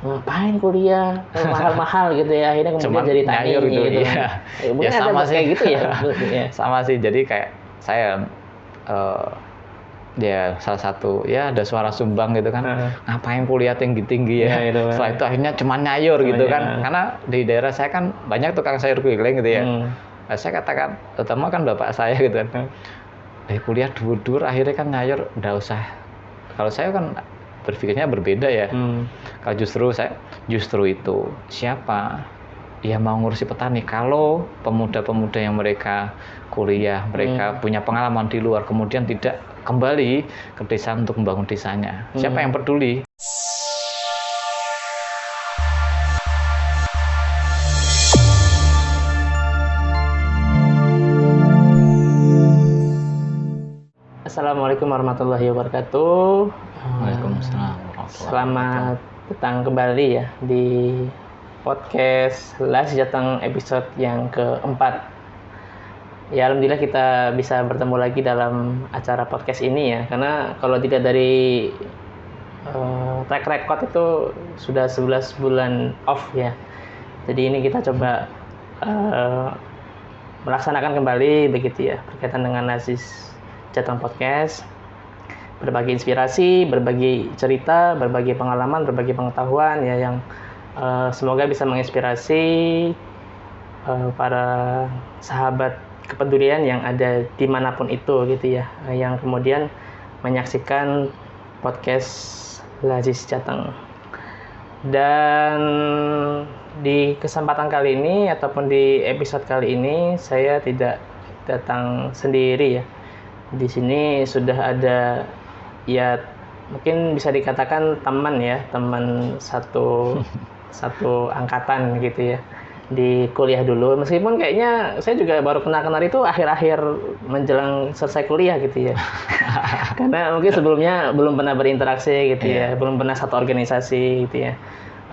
ngapain kuliah mahal-mahal gitu ya, akhirnya kemudian Cuman jadi tani nyayur gitu. gitu. Iya. Mungkin Ya ada sama sih. kayak gitu ya. Ya. Sama sih, jadi kayak saya ya salah satu ya ada suara sumbang gitu kan, ngapain kuliah tinggi-tinggi ya, gitu kan. setelah itu akhirnya cuma nyayur gitu kan, karena di daerah saya kan banyak tukang sayur keliling gitu ya. Nah, saya katakan, terutama kan bapak saya gitu kan, kuliah dur-dur akhirnya kan nyayur, udah usah. Kalau saya kan berpikirnya berbeda ya. Kalau justru itu siapa ya mau ngurusi petani, kalau pemuda-pemuda yang mereka kuliah, mereka punya pengalaman di luar, kemudian tidak kembali ke desa untuk membangun desanya, siapa yang peduli? Assalamualaikum warahmatullahi wabarakatuh. Waalaikumsalam. Selamat datang kembali ya di podcast Las Jateng episode yang keempat. Ya alhamdulillah kita bisa bertemu lagi dalam acara podcast ini ya, karena kalau tidak dari track record itu sudah 11 bulan off ya. Jadi ini kita coba melaksanakan kembali begitu ya, berkaitan dengan Las Jateng Podcast, berbagi inspirasi, berbagi cerita, berbagi pengalaman, berbagi pengetahuan ya, yang semoga bisa menginspirasi para sahabat kepedulian yang ada dimanapun itu gitu ya, yang kemudian menyaksikan podcast Lazis Jateng. Dan di kesempatan kali ini ataupun di episode kali ini saya tidak datang sendiri ya. Di sini sudah ada ya, mungkin bisa dikatakan teman ya, teman satu angkatan gitu ya, di kuliah dulu. Meskipun kayaknya saya juga baru kenal itu akhir-akhir menjelang selesai kuliah gitu ya. Karena mungkin sebelumnya belum pernah berinteraksi gitu ya, belum pernah satu organisasi gitu ya.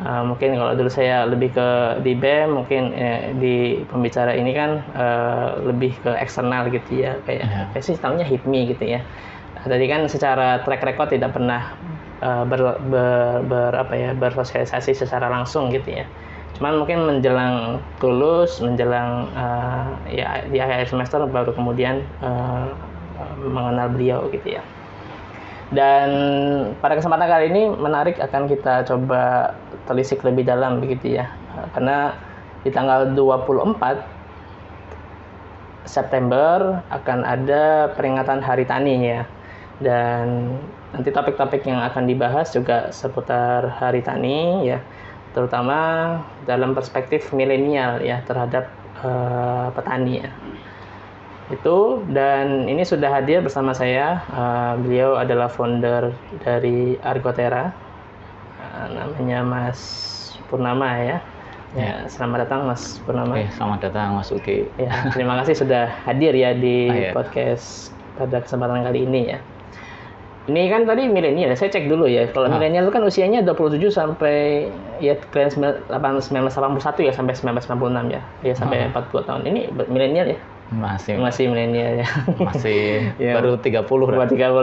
Mungkin kalau dulu saya lebih ke di BEM, mungkin di pembicara ini kan lebih ke eksternal gitu ya, kayak sih tahunya HIPMI gitu ya. Tadi kan secara track record tidak pernah bersosialisasi secara langsung gitu ya. Cuman mungkin menjelang lulus, menjelang ya di akhir semester baru kemudian mengenal beliau gitu ya. Dan pada kesempatan kali ini menarik, akan kita coba telisik lebih dalam begitu ya. Karena di tanggal 24 September akan ada peringatan Hari Tani ya. Dan nanti topik-topik yang akan dibahas juga seputar Hari Tani ya, terutama dalam perspektif milenial ya terhadap petani ya. Itu, dan ini sudah hadir bersama saya, beliau adalah founder dari Argotera, namanya Mas Purnama ya. Selamat datang Mas Purnama. Selamat datang Mas Uki. Ya, terima kasih sudah hadir ya di podcast pada kesempatan kali ini ya. Ini kan tadi milenial, saya cek dulu ya. Kalau milenial itu kan usianya 27 sampai ya 1981 ya, sampai 1996 ya. Ya sampai 40 tahun. Ini milenial ya? Masih milenial ya. Masih baru 30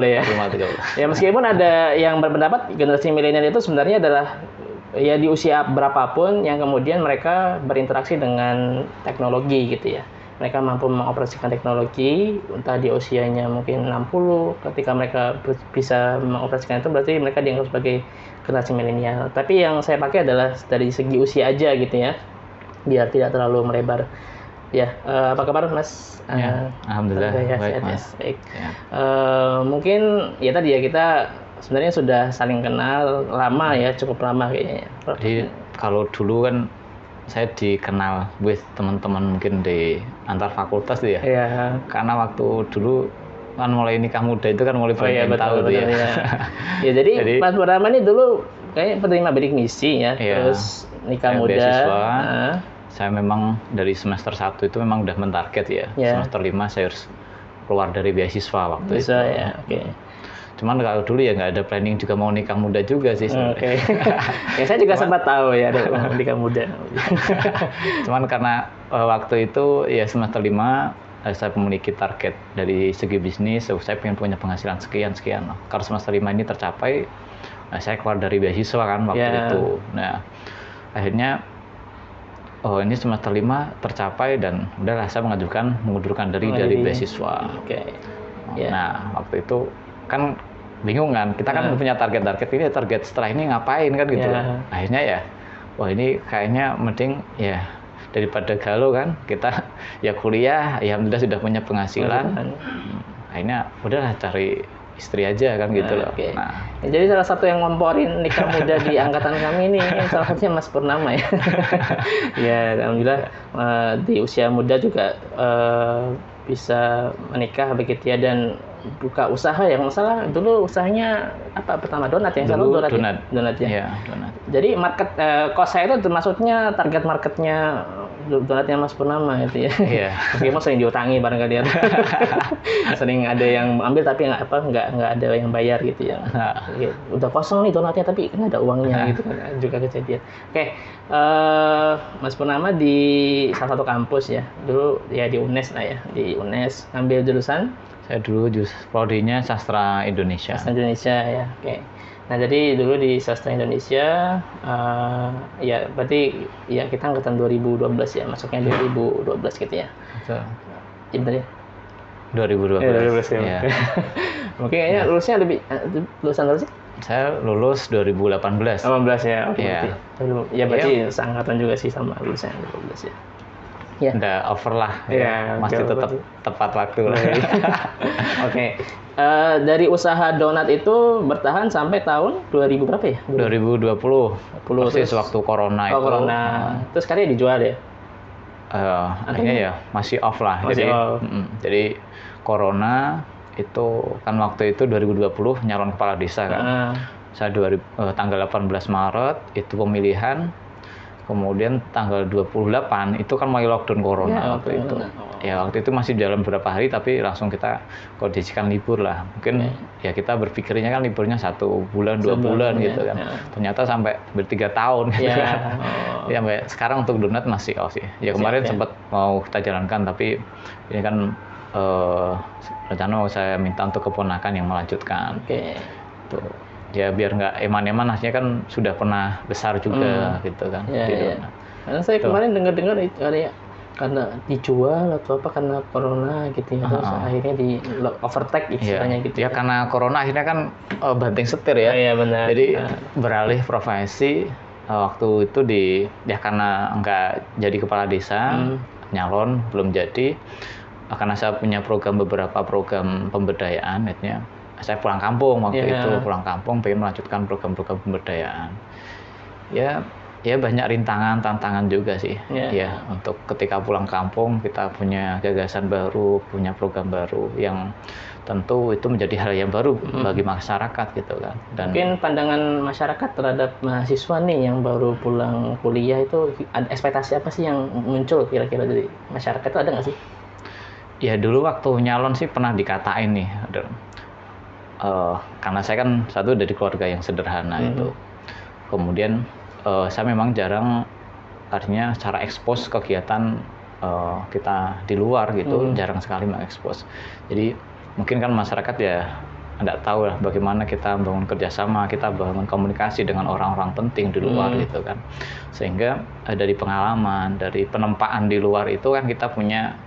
ya. 30. Ya meskipun ada yang berpendapat generasi milenial itu sebenarnya adalah ya di usia berapapun yang kemudian mereka berinteraksi dengan teknologi gitu ya. Mereka mampu mengoperasikan teknologi, entah di usianya mungkin 60, ketika mereka bisa mengoperasikan itu berarti mereka dianggap sebagai generasi milenial. Tapi yang saya pakai adalah dari segi usia aja gitu ya, biar tidak terlalu melebar. Ya, apa kabar Mas? Alhamdulillah baik Mas. Baik. Mungkin ya tadi ya, kita sebenarnya sudah saling kenal lama ya, cukup lama kayaknya. Jadi kalau dulu kan saya dikenal with teman-teman mungkin di antar fakultas tuh ya. Karena waktu dulu kan mulai nikah muda itu kan mulai banyak tahu tuh ya. Ya jadi Mas Purnama ini dulu kayak penerima bidik misi ya, terus nikah muda. Beasiswa. Saya memang dari semester 1 itu memang udah mentarget ya. Semester 5 saya harus keluar dari beasiswa waktu itu. Ya, Cuman kalau dulu ya nggak ada planning juga mau nikah muda juga sih sebenarnya. Ya saya juga sempat tahu ya nikah muda. Cuman karena waktu itu ya semester 5 saya memiliki target dari segi bisnis, saya pengen punya penghasilan sekian. Kalau semester 5 ini tercapai, Nah, saya keluar dari beasiswa kan waktu itu. Nah, akhirnya ini semester 5 tercapai dan udahlah saya mengundurkan diri dari beasiswa. Nah, waktu itu kan bingung kan, kita kan punya target setelah ini ngapain kan gitu. Akhirnya ya, wah ini kayaknya mending ya daripada galau kan, kita ya kuliah, ya alhamdulillah sudah punya penghasilan. Akhirnya udahlah cari istri aja kan gitu loh. Nah, jadi salah satu yang ngomporin nikah muda di angkatan kami ini salah satunya Mas Purnama ya. Ya, alhamdulillah di usia muda juga bisa menikah begitu ya, dan buka usaha. Yang masalah dulu usahanya apa pertama donat yang dulu donat ya. Iya, donat. Jadi market kos saya itu maksudnya target marketnya donatnya Mas Purnama gitu ya. Iya. Meskipun sering diutangi barangkali ya. Sering ada yang ambil tapi nggak ada yang bayar gitu ya. Udah kosong nih donatnya tapi nggak ada uangnya gitu kan juga kejadian. Mas Purnama di salah satu kampus ya. Dulu ya di UNES lah ya. Di UNES ambil jurusan. Saya dulu prodinya Sastra Indonesia. Sastra Indonesia ya. Nah, jadi dulu di Sastra Indonesia, ya berarti ya kita angkatan 2012 ya, masuknya 2012 gitu ya. Betul. Iya benar ya? 2012 ya. Mungkin kayaknya lulusnya lulusan berapa sih? Saya lulus 2018. 18 ya, oke. Ya berarti seangkatan juga sih sama lulusnya 2012 ya. Ya. Udah over lah, masih tetap tepat waktu lah. Oke. Dari usaha donat itu bertahan sampai tahun 2000 berapa ya? 2020. Persis waktu corona itu. Corona. Terus kali dijual ya? Akhirnya ya masih off lah. Jadi corona itu kan waktu itu 2020 nyalon kepala desa kan. Saya tanggal 18 Maret itu pemilihan. Kemudian tanggal 28 itu kan mulai lockdown corona waktu itu. Ya waktu itu masih dalam beberapa hari tapi langsung kita kondisikan libur lah. Mungkin ya kita berpikirnya kan liburnya 1 bulan, 2 bulan gitu kan. Ternyata sampai 3 tahun gitu kan. Ya sampai sekarang untuk donat masih off sih. Ya kemarin sempat mau kita jalankan tapi ini kan rencana mau saya minta untuk keponakan yang melanjutkan. Tuh. Ya biar nggak eman-eman, hasilnya kan sudah pernah besar juga gitu kan. Karena saya kemarin dengar ada karena dijual atau apa karena corona gitu ya, terus akhirnya di overtake istilahnya gitu. Ya karena corona akhirnya kan banting setir ya. Iya benar. Jadi beralih profesi waktu itu karena nggak jadi kepala desa, nyalon belum jadi. Karena saya punya beberapa program pemberdayaan, akhirnya saya pulang kampung waktu itu, pengen melanjutkan program-program pemberdayaan. Ya banyak rintangan, tantangan juga sih. Ya untuk ketika pulang kampung kita punya gagasan baru, punya program baru yang tentu itu menjadi hal yang baru bagi masyarakat gitu kan. Dan mungkin pandangan masyarakat terhadap mahasiswa nih yang baru pulang kuliah itu ada ekspektasi apa sih yang muncul kira-kira dari masyarakat itu, ada nggak sih? Ya dulu waktu nyalon sih pernah dikatain nih, karena saya kan dari keluarga yang sederhana itu. Kemudian saya memang jarang artinya secara ekspos kegiatan kita di luar gitu, jarang sekali mengekspos. Jadi mungkin kan masyarakat ya nggak tahu lah bagaimana kita bangun kerjasama, kita bangun komunikasi dengan orang-orang penting di luar gitu kan. Sehingga dari pengalaman, dari penempaan di luar itu kan kita punya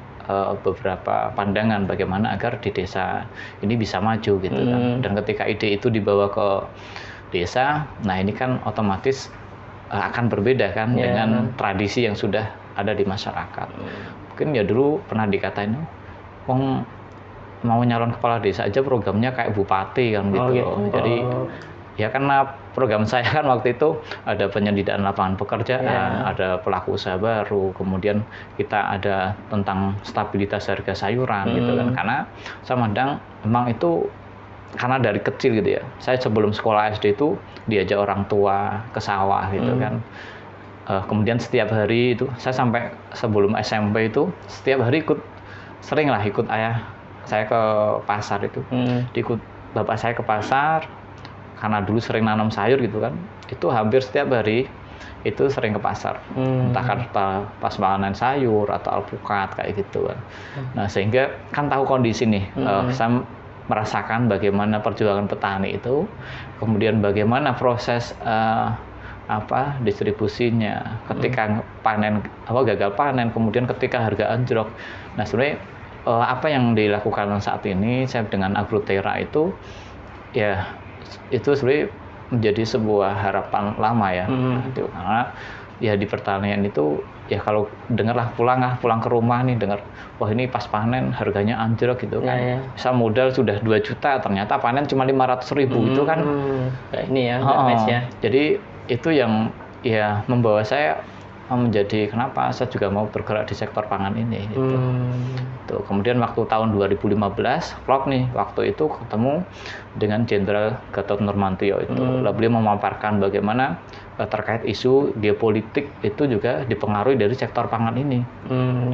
beberapa pandangan bagaimana agar di desa ini bisa maju gitu kan. Dan ketika ide itu dibawa ke desa, nah ini kan otomatis akan berbeda kan dengan tradisi yang sudah ada di masyarakat. Mungkin ya dulu pernah dikatain, mau nyalon kepala desa aja programnya kayak bupati kan gitu. Jadi ya karena program saya kan waktu itu ada penyediaan lapangan pekerjaan, ada pelaku usaha baru, kemudian kita ada tentang stabilitas harga sayuran gitu kan. Karena saya mandang memang itu karena dari kecil gitu ya. Saya sebelum sekolah SD itu diajak orang tua ke sawah gitu kan. Kemudian setiap hari itu saya sampai sebelum SMP itu setiap hari sering ikut ayah saya ke pasar itu. Ikut bapak saya ke pasar. Karena dulu sering nanam sayur gitu kan, itu hampir setiap hari itu sering ke pasar, entah pas panen sayur atau alpukat kayak gitu kan. Nah sehingga kan tahu kondisi nih, saya merasakan bagaimana perjuangan petani itu, kemudian bagaimana proses distribusinya ketika gagal panen, kemudian ketika harga anjlok. Nah sebenarnya apa yang dilakukan saat ini saya dengan Agroterra itu ya itu sebenarnya menjadi sebuah harapan lama ya. Gitu. Karena ya di pertanian itu ya kalau pulang ke rumah nih dengar wah ini pas panen harganya anjlok gitu kan. Misal modal sudah 2 juta ternyata panen cuma 500.000 itu kan. Ini ya, ya. Jadi itu yang ya membawa saya menjadi kenapa saya juga mau bergerak di sektor pangan ini gitu. Tuh, kemudian waktu tahun 2015 klop nih waktu itu ketemu dengan Jenderal Gatot Nurmantio itu. Lalu beliau memaparkan bagaimana terkait isu geopolitik itu juga dipengaruhi dari sektor pangan ini.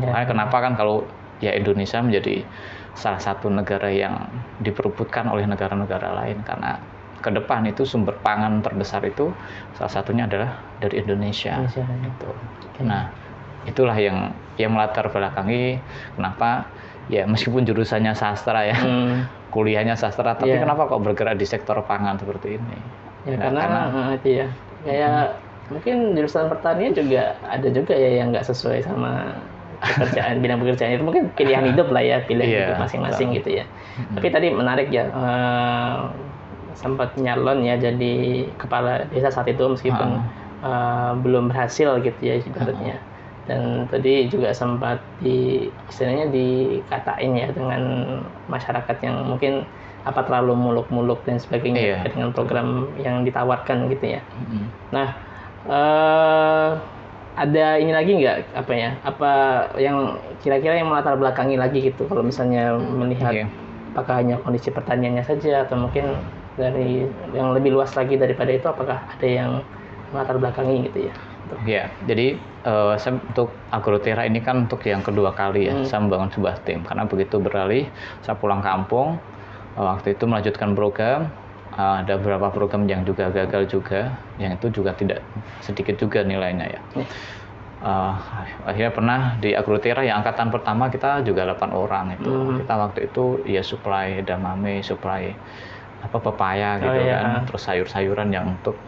Makanya kenapa kan kalau ya Indonesia menjadi salah satu negara yang diperebutkan oleh negara-negara lain karena ke depan itu sumber pangan terbesar itu salah satunya adalah dari Indonesia. Gitu. Nah, itulah yang melatar belakangi kenapa ya meskipun jurusannya sastra ya, kuliahnya sastra, tapi kenapa kok bergerak di sektor pangan seperti ini? Ya karena itu ya, kayak mungkin jurusan pertanian juga ada juga ya yang nggak sesuai sama pekerjaan bidang pekerjaan itu, mungkin pilihan hidup lah ya, pilihan hidup masing-masing gitu ya. Tapi tadi menarik ya. Sempat nyalon ya jadi kepala desa saat itu meskipun belum berhasil gitu ya ibaratnya. Dan tadi juga sempat istilahnya dikatain ya dengan masyarakat yang mungkin terlalu muluk-muluk dan sebagainya dengan program yang ditawarkan gitu ya. Nah, ada ini lagi nggak apa yang kira-kira yang melatar belakangi lagi gitu kalau misalnya melihat apakah hanya kondisi pertaniannya saja atau mungkin dari yang lebih luas lagi daripada itu, apakah ada yang melatar belakangi gitu ya? Ya, jadi saya untuk Agroterra ini kan untuk yang kedua kali ya saya membangun sebuah tim karena begitu beralih saya pulang kampung waktu itu melanjutkan program, ada beberapa program yang juga gagal juga, yang itu juga tidak sedikit juga nilainya ya. Akhirnya pernah di Agroterra yang angkatan pertama kita juga 8 orang itu. Kita waktu itu ya supply edamame, supply pepaya gitu kan, terus sayur-sayuran yang untuk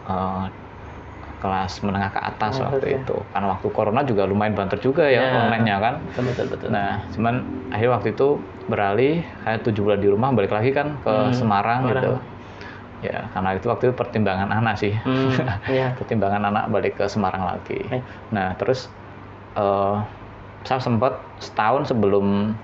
kelas menengah ke atas waktu itu. Karena waktu corona juga lumayan banter juga ya online-nya kan. Betul. Nah, cuman akhirnya waktu itu beralih, kayak 7 bulan di rumah, balik lagi kan ke Semarang gitu. Ya, karena itu waktu itu pertimbangan anak sih. Pertimbangan anak balik ke Semarang lagi. Nah, terus saya sempat setahun sebelum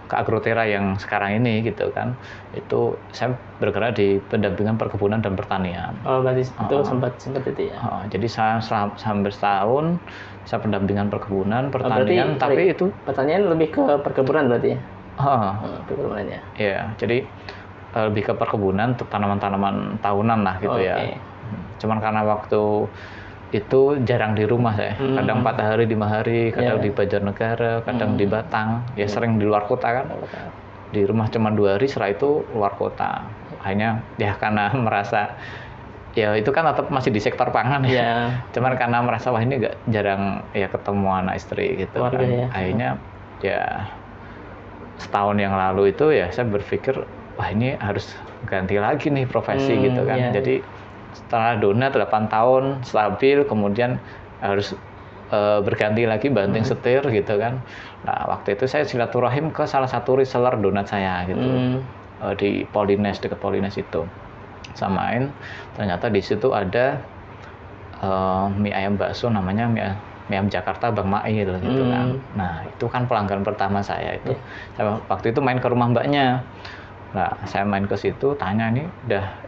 ke Agroterra yang sekarang ini gitu kan, itu saya bergerak di pendampingan perkebunan dan pertanian. Berarti itu sempat itu ya. Jadi saya hampir setahun saya pendampingan perkebunan, pertanian, tapi itu pertanian lebih ke perkebunan berarti ya. Perkebunannya. Iya, jadi lebih ke perkebunan untuk tanaman-tanaman tahunan lah gitu ya. Cuman karena waktu itu jarang di rumah saya, kadang 4 hari 5 hari, kadang di Banjarnegara, kadang di Batang, ya sering di luar kota kan. Di rumah cuma 2 hari, setelah itu luar kota. Akhirnya ya karena merasa ya itu kan tetap masih di sektor pangan ya. Cuman karena merasa wah ini jarang ya ketemu anak istri gitu kan. Akhirnya ya setahun yang lalu itu ya saya berpikir wah ini harus ganti lagi nih profesi gitu kan. Jadi setelah donat 8 tahun stabil, kemudian harus berganti lagi banting setir gitu kan. Nah waktu itu saya silaturahim ke salah satu reseller donat saya gitu, di Polines, dekat Polines itu samain. Ternyata di situ ada mie ayam bakso namanya mie ayam Jakarta Bang Mail gitu kan. Nah itu kan pelanggan pertama saya itu. Saya waktu itu main ke rumah mbaknya. Nah, saya main ke situ, tanya ini udah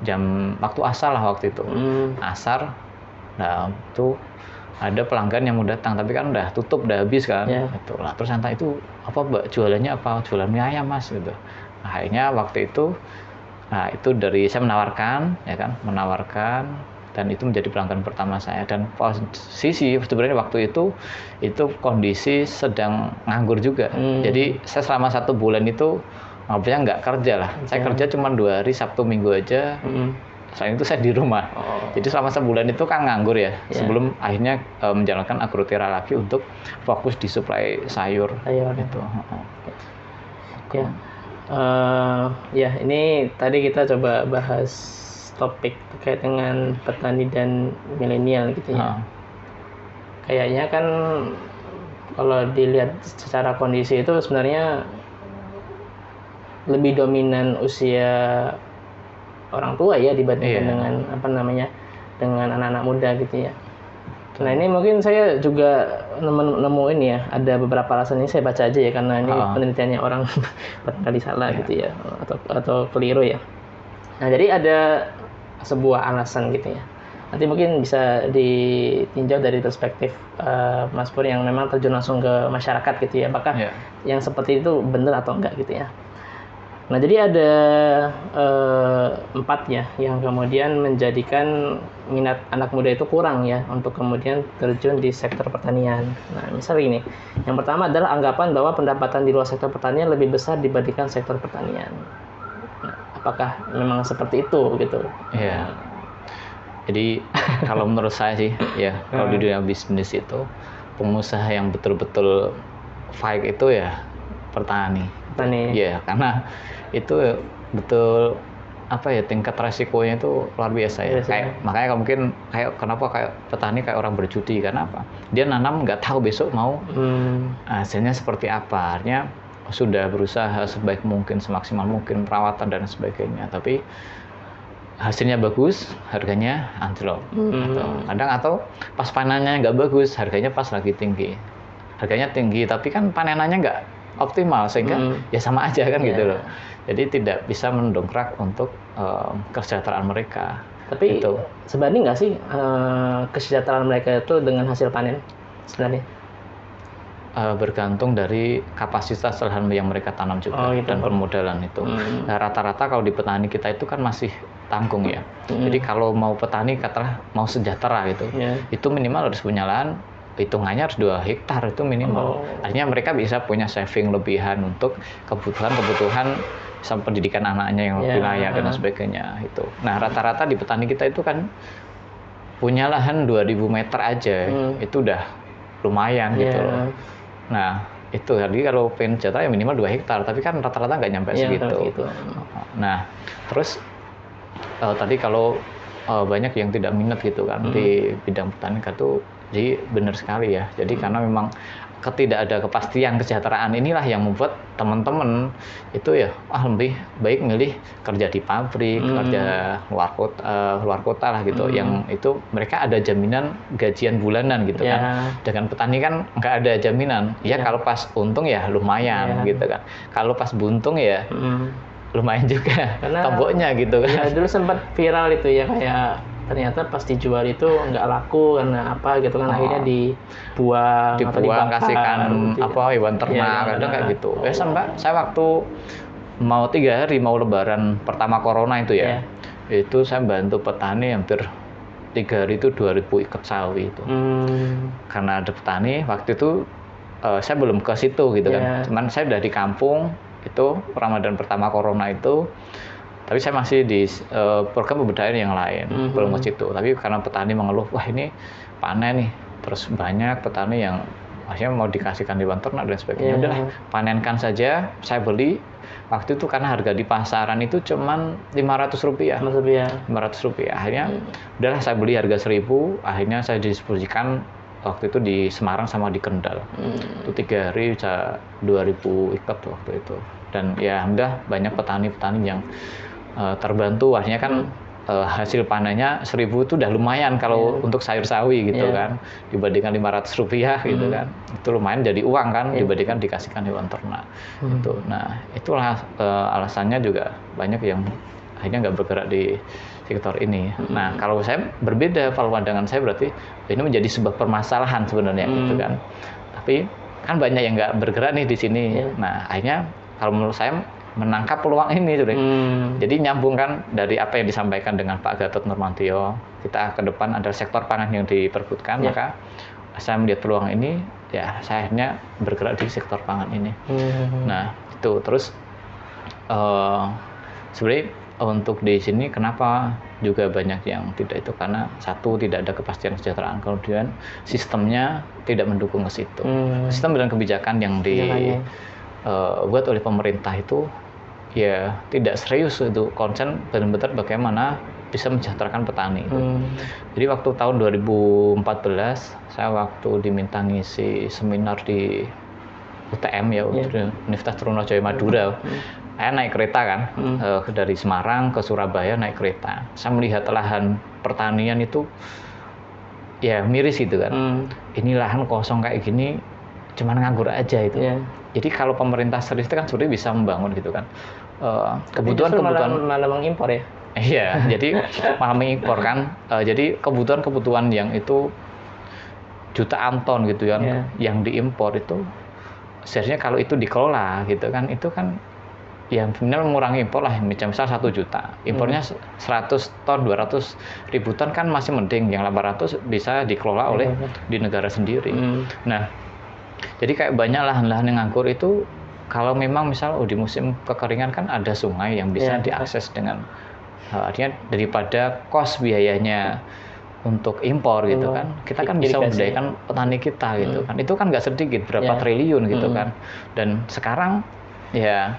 waktu asar lah waktu itu. Asar, nah itu ada pelanggan yang mau datang, tapi kan udah tutup, udah habis kan. Gitu. Nah, terus santai itu apa mbak jualannya apa? Jualan mie ayam mas gitu. Nah, akhirnya waktu itu, nah itu dari saya menawarkan, dan itu menjadi pelanggan pertama saya. Dan posisi sebenarnya waktu itu kondisi sedang nganggur juga. Jadi saya selama 1 bulan itu ngapain nggak kerja lah. Saya kerja cuma 2 hari Sabtu Minggu aja. Selain itu saya di rumah. Jadi selama sebulan itu kan nganggur ya. Sebelum akhirnya menjalankan Agroterra lagi untuk fokus di suplai sayur. Gitu. Ya. Ya, ini tadi kita coba bahas topik terkait dengan petani dan milenial gitu ya. Kayaknya kan kalau dilihat secara kondisi itu sebenarnya lebih dominan usia orang tua ya dibandingkan dengan dengan anak-anak muda gitu ya. Nah, ini mungkin saya juga nemuin ya, ada beberapa alasan ini saya baca aja ya, karena ini penelitiannya orang barangkali salah gitu ya, atau keliru ya. Nah, jadi ada sebuah alasan gitu ya. Nanti mungkin bisa ditinjau dari perspektif Mas Pur yang memang terjun langsung ke masyarakat gitu ya, apakah yang seperti itu benar atau enggak gitu ya. Nah, jadi ada 4 ya yang kemudian menjadikan minat anak muda itu kurang ya untuk kemudian terjun di sektor pertanian. Nah, misalnya ini, yang pertama adalah anggapan bahwa pendapatan di luar sektor pertanian lebih besar dibandingkan sektor pertanian. Nah, apakah memang seperti itu gitu? Iya. Jadi kalau menurut saya sih ya, kalau di dunia bisnis itu pengusaha yang betul-betul baik itu ya petani. Iya, karena itu betul tingkat resikonya itu luar biasa ya. Makanya mungkin kenapa petani kayak orang berjudi, karena apa? Dia nanam nggak tahu besok mau hasilnya seperti apa. Artinya sudah berusaha sebaik mungkin, semaksimal mungkin perawatan dan sebagainya, tapi hasilnya bagus, harganya anjlok. Atau pas panennya nggak bagus, harganya pas lagi tinggi. Harganya tinggi, tapi kan panenannya nggak optimal, sehingga ya sama aja kan gitu loh. Jadi tidak bisa mendongkrak untuk kesejahteraan mereka. Tapi sebanding nggak sih kesejahteraan mereka itu dengan hasil panen sebenarnya? Bergantung dari kapasitas lahan yang mereka tanam juga dan permodalan itu. Nah, rata-rata kalau di petani kita itu kan masih tanggung ya. Jadi kalau mau petani katakanlah mau sejahtera gitu, itu minimal harus punya lahan, hitungannya harus 2 hektar itu minimal. Artinya mereka bisa punya saving lebihan untuk kebutuhan sampai pendidikan anaknya yang lebih layak dan sebagainya itu. Nah, rata-rata di petani kita itu kan punya lahan 2000 meter aja, itu udah lumayan gitu loh. Nah, itu jadi kalau pengen sejahtera ya minimal 2 hektar, tapi kan rata-rata nggak nyampe segitu. Nah, terus tadi kalau banyak yang tidak minat gitu kan di bidang petani itu, jadi benar sekali ya. Jadi karena memang tidak ada kepastian kesejahteraan inilah yang membuat teman-teman itu ya lebih baik milih kerja di pabrik, kerja luar kota lah gitu. Yang itu mereka ada jaminan gajian bulanan gitu kan. Dengan petani kan nggak ada jaminan. Ya kalau pas untung ya lumayan gitu kan. Kalau pas buntung ya lumayan juga tomboknya gitu kan. Ya, dulu sempat viral itu ya, kayak ternyata pas dijual itu nggak laku karena apa gitu kan, akhirnya dibuang atau dibakar, kasihkan hewan ternak, kadang kayak gitu. Sampai saya waktu mau 3 hari mau lebaran pertama corona itu ya, itu saya bantu petani hampir 3 hari itu 2000 ikat sawi itu. Karena ada petani waktu itu saya belum ke situ gitu kan, cuman saya udah di kampung itu Ramadan pertama corona itu, tapi saya masih di program pemberdayaan yang lain, belum ke situ. Tapi karena petani mengeluh, wah ini panen nih, terus banyak petani yang akhirnya mau dikasihkan hewan ternak dan sebagainya. Udahlah, panenkan saja, saya beli. Waktu itu karena harga di pasaran itu cuman Rp500. Rp500. Akhirnya udahlah saya beli harga 1.000, akhirnya saya distribusikan waktu itu di Semarang sama di Kendal. Itu 3 hari bisa 2.000 ikat waktu itu. Dan ya alhamdulillah banyak petani-petani yang terbantu. Akhirnya kan hasil panennya 1.000 itu udah lumayan kalau untuk sayur sawi gitu kan, dibandingkan Rp500 gitu kan. Itu lumayan jadi uang kan, dibandingkan dikasihkan hewan ternak. Itu. Nah, itulah alasannya juga banyak yang akhirnya nggak bergerak di sektor ini. Nah, kalau saya berbeda, kalau pandangan saya berarti ini menjadi sebuah permasalahan sebenarnya gitu kan. Tapi kan banyak yang nggak bergerak nih di sini. Nah, akhirnya kalau menurut saya menangkap peluang ini, jadi nyambung kan dari apa yang disampaikan dengan Pak Gatot Nurmantio. Kita ke depan ada sektor pangan yang diperbutkan, maka saya melihat peluang ini, ya saya akhirnya bergerak di sektor pangan ini. Nah, itu terus sebenarnya untuk di sini kenapa juga banyak yang tidak itu, karena satu tidak ada kepastian kesejahteraan, kemudian sistemnya tidak mendukung ke situ. Sistem dan kebijakan yang dibuat oleh pemerintah itu ya tidak serius itu konsen benar-benar bagaimana bisa mensejahterakan petani. Jadi waktu tahun 2014 saya waktu diminta ngisi seminar di UTM ya, Universitas Trunojoyo Madura. Saya naik kereta kan, dari Semarang ke Surabaya naik kereta. Saya melihat lahan pertanian itu ya miris gitu kan. Ini lahan kosong kayak gini, cuman nganggur aja itu. Jadi kalau pemerintah serius itu kan sebenarnya bisa membangun gitu kan. Kebutuhan malah mengimpor ya. Iya, jadi malah mengimpor kan. Jadi kebutuhan yang itu jutaan ton gitu kan, yang diimpor itu seharusnya kalau itu dikelola gitu kan, itu kan ya benar mengurangi impor lah. Misal 1 juta, impornya 100 ton, 200 ribu ton kan masih mending. Yang 800 bisa dikelola oleh di negara sendiri. Nah, jadi kayak banyak lahan-lahan yang nganggur itu kalau memang misal di musim kekeringan kan ada sungai yang bisa diakses dengan artinya daripada kos biayanya untuk impor gitu kan, kita kan bisa memberdayakan petani kita gitu kan. Itu kan nggak sedikit, berapa triliun gitu kan. Dan sekarang ya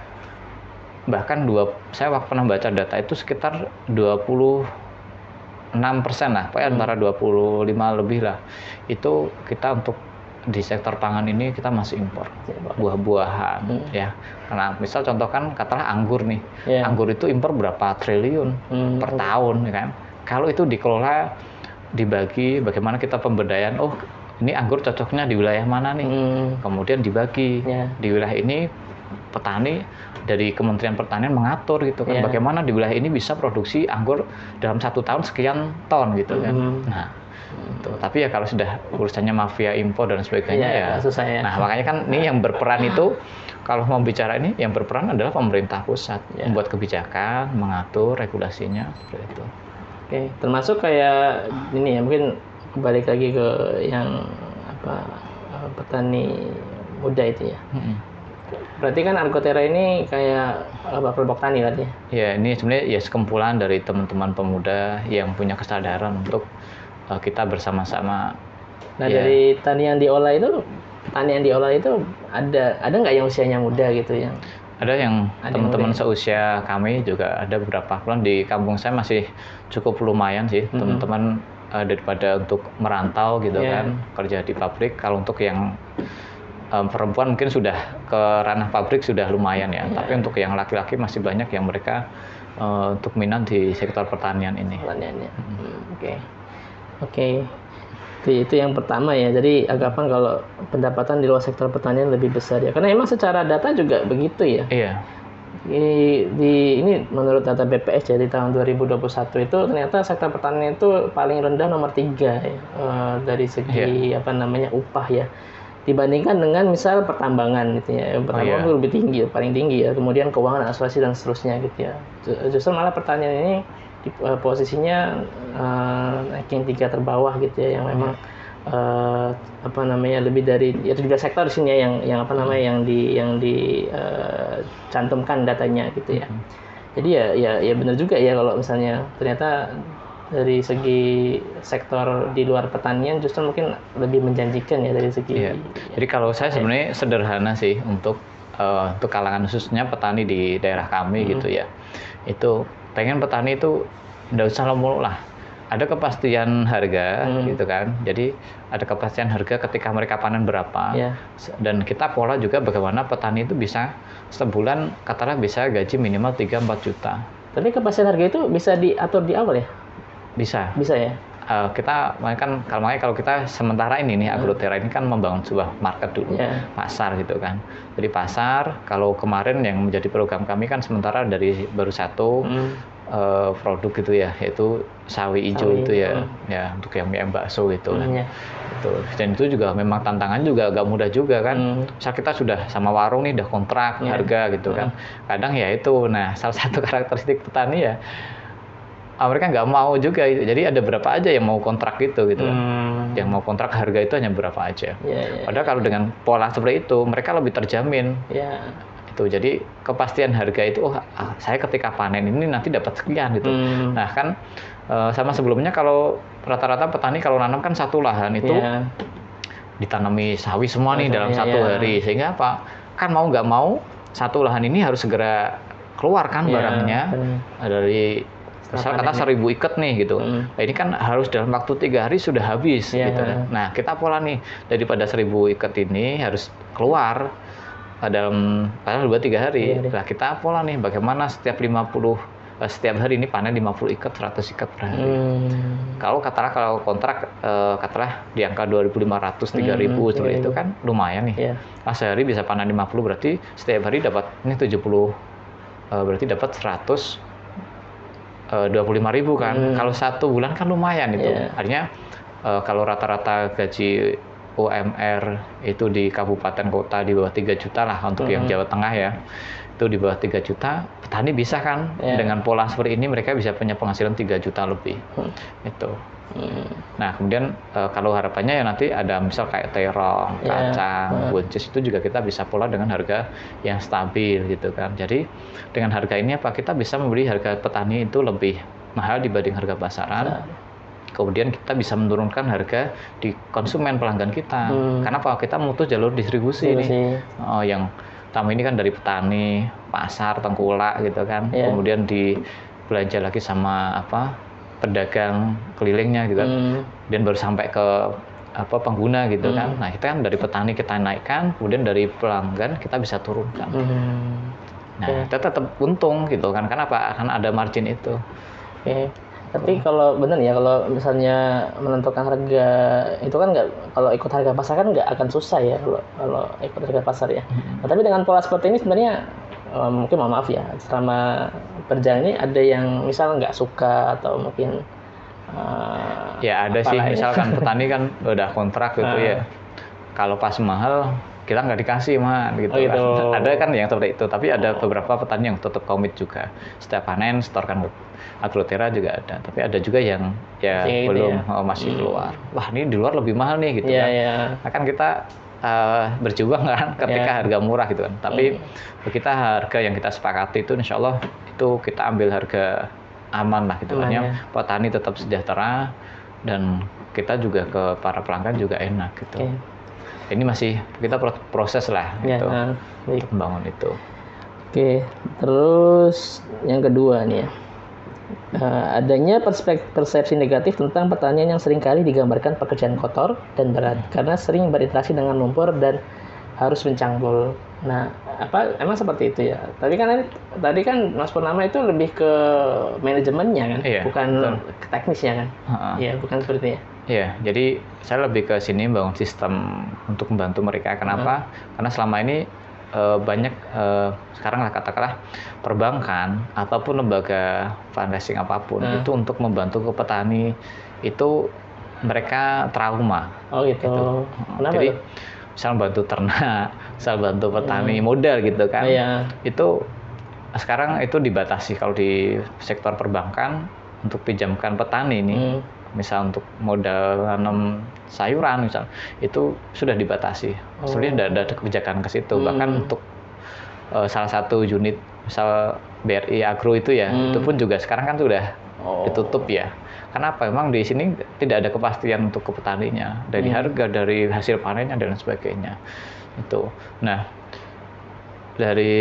bahkan saya pernah baca data itu sekitar 26% lah, pokoknya antara 25 lebih lah. Itu kita untuk di sektor pangan ini kita masih impor buah-buahan ya. Karena misal contoh kan katakanlah anggur nih, anggur itu impor berapa triliun per tahun ya kan. Kalau itu dikelola, dibagi, bagaimana kita pemberdayaan, oh ini anggur cocoknya di wilayah mana nih, kemudian dibagi di wilayah ini. Petani dari Kementerian Pertanian mengatur gitu kan, bagaimana di wilayah ini bisa produksi anggur dalam 1 tahun sekian ton gitu kan. Nah itu. Tapi ya kalau sudah urusannya mafia impor dan sebagainya susah ya. Nah makanya kan ini yang berperan itu, kalau mau bicara ini yang berperan adalah pemerintah pusat, membuat kebijakan, mengatur regulasinya seperti itu. Oke, termasuk kayak ini ya, mungkin balik lagi ke yang petani muda itu ya. Berarti kan Argotera ini kayak kelompok tani kan ya? Ya, ini sebenarnya ya sekumpulan dari teman-teman pemuda yang punya kesadaran untuk kita bersama-sama. Nah, dari tani yang diolah itu ada nggak yang usianya muda gitu yang? Ada yang teman-teman seusia kami juga ada beberapa. Kebetulan di kampung saya masih cukup lumayan sih teman-teman daripada untuk merantau gitu kan, kerja di pabrik. Kalau untuk yang perempuan mungkin sudah ke ranah pabrik sudah lumayan ya. Tapi untuk yang laki-laki masih banyak yang mereka untuk minat di sektor pertanian ini. Oke. Itu yang pertama ya. Jadi anggapan kalau pendapatan di luar sektor pertanian lebih besar ya. Karena emang secara data juga begitu ya. Iya. Ini menurut data BPS ya, di tahun 2021 itu ternyata sektor pertanian itu paling rendah nomor 3 ya, dari segi upah ya. Dibandingkan dengan misal pertambangan gitu ya. Pertambangan itu lebih tinggi, paling tinggi ya. Kemudian keuangan, asuransi dan seterusnya gitu ya. Justru malah pertanian ini posisinya ranking 3 terbawah gitu ya, yang memang lebih dari 17 sektor di sini ya, yang dicantumkan datanya gitu ya. Jadi ya benar juga ya kalau misalnya ternyata dari segi sektor di luar pertanian justru mungkin lebih menjanjikan ya dari segi. Jadi kalau saya sebenarnya sederhana sih untuk kalangan khususnya petani di daerah kami gitu ya. Itu pengen petani itu nggak usah lomol lah. Ada kepastian harga gitu kan. Jadi ada kepastian harga ketika mereka panen berapa. Dan kita pola juga bagaimana petani itu bisa sebulan katakanlah bisa gaji minimal 3-4 juta. Tapi kepastian harga itu bisa diatur di awal ya? Bisa ya. Kita kan kalau kita sementara ini nih Agrotera ini kan membangun sebuah market dulu, pasar gitu kan. Jadi pasar, kalau kemarin yang menjadi program kami kan sementara dari baru satu produk gitu ya, yaitu sawi hijau itu ya untuk yang mie bakso gitu kan. Gitu. Dan itu juga memang tantangan juga agak mudah juga kan. Misal kita sudah sama warung nih udah kontrak harga gitu kan. Kadang ya itu, nah salah satu karakteristik petani ya mereka nggak mau juga, jadi ada berapa aja yang mau kontrak gitu kan. Yang mau kontrak harga itu hanya berapa aja. Padahal kalau dengan pola seperti itu mereka lebih terjamin. Itu jadi kepastian harga itu, saya ketika panen ini nanti dapat sekian gitu. Nah kan sama sebelumnya kalau rata-rata petani kalau nanam kan satu lahan itu ditanami sawi semua nih dalam satu hari, sehingga apa? Kan mau nggak mau satu lahan ini harus segera keluar kan barangnya dari misal kata 1.000 ikat nih gitu. Nah, ini kan harus dalam waktu 3 hari sudah habis gitu. Nah, kita pola nih daripada 1.000 ikat ini harus keluar dalam padahal 2-3 hari. Nah, kita pola nih bagaimana setiap hari ini panen 50 ikat, 100 ikat per hari. Kalau kontrak katakanlah di angka 2.500, 3.000 seperti itu kan lumayan nih. Nah, sehari bisa panen 50 berarti setiap hari dapat ini 70 berarti dapat 125.000 kan. Kalau 1 bulan kan lumayan itu. Artinya kalau rata-rata gaji UMR itu di kabupaten kota di bawah 3 juta lah untuk yang Jawa Tengah ya. Itu di bawah 3 juta, petani bisa kan dengan pola seperti ini mereka bisa punya penghasilan 3 juta lebih. Itu. Nah, kemudian kalau harapannya ya nanti ada misal kayak terong, kacang, buncis itu juga kita bisa pola dengan harga yang stabil gitu kan. Jadi dengan harga ini apa kita bisa membeli harga petani itu lebih mahal dibanding harga pasaran. Kemudian kita bisa menurunkan harga di konsumen pelanggan kita. Karena apa? Kita memutus jalur distribusi nih. Yang pertama ini kan dari petani, pasar, tengkulak gitu kan. Kemudian dibelanja lagi sama pedagang kelilingnya gitu kan. Dan baru sampai ke pengguna gitu kan. Nah, kita kan dari petani kita naikkan, kemudian dari pelanggan kita bisa turunkan. Nah, kita tetap untung gitu kan. Kenapa? Karena ada margin itu. Tapi kalau benar ya, kalau misalnya menentukan harga itu kan kalau ikut harga pasar kan nggak akan susah ya kalau ikut harga pasar ya. Nah, tapi dengan pola seperti ini sebenarnya mungkin maaf ya, selama berjalan ini ada yang misal nggak suka atau mungkin ya ada sih, misalkan petani kan udah kontrak gitu ya. Kalau pas mahal kita nggak dikasih mah gitu, kan. Ada kan yang seperti itu, tapi ada beberapa petani yang tetap komit juga. Setiap panen setorkan Agroterra juga ada, tapi ada juga yang belum masih keluar. Wah, ini di luar lebih mahal nih gitu kan. Nah, kan kita berjuang kan ketika harga murah gitu kan. Tapi kita harga yang kita sepakati itu insya Allah itu kita ambil harga aman lah gitu kan. Petani tetap sejahtera dan kita juga ke para pelanggan juga enak gitu. Ini masih kita proses lah gitu untuk membangun itu. Terus yang kedua nih ya, adanya persepsi negatif tentang pertanian yang seringkali digambarkan pekerjaan kotor dan berat karena sering berinteraksi dengan lumpur dan harus mencangkul. Nah, emang seperti itu ya? Tadi kan Mas Purnama itu lebih ke manajemennya kan, bukan ke teknisnya kan? Iya, bukan seperti itu. Iya, jadi saya lebih ke sini bangun sistem untuk membantu mereka. Kenapa? Karena selama ini banyak sekarang lah katakanlah perbankan ataupun lembaga fundraising apapun itu untuk membantu ke petani itu mereka trauma. Gitu. Kenapa? Jadi misal bantu ternak, misal bantu petani modal gitu kan. Itu sekarang itu dibatasi kalau di sektor perbankan untuk pinjamkan petani ini. Misal untuk modal nanam sayuran misal itu sudah dibatasi. Sebenarnya ada kebijakan ke situ. Bahkan untuk salah satu unit misal BRI Agro itu ya, itu pun juga sekarang kan sudah ditutup ya. Kenapa? Memang di sini tidak ada kepastian untuk ke petaninya, dari harga, dari hasil panennya dan sebagainya. Itu. Nah, dari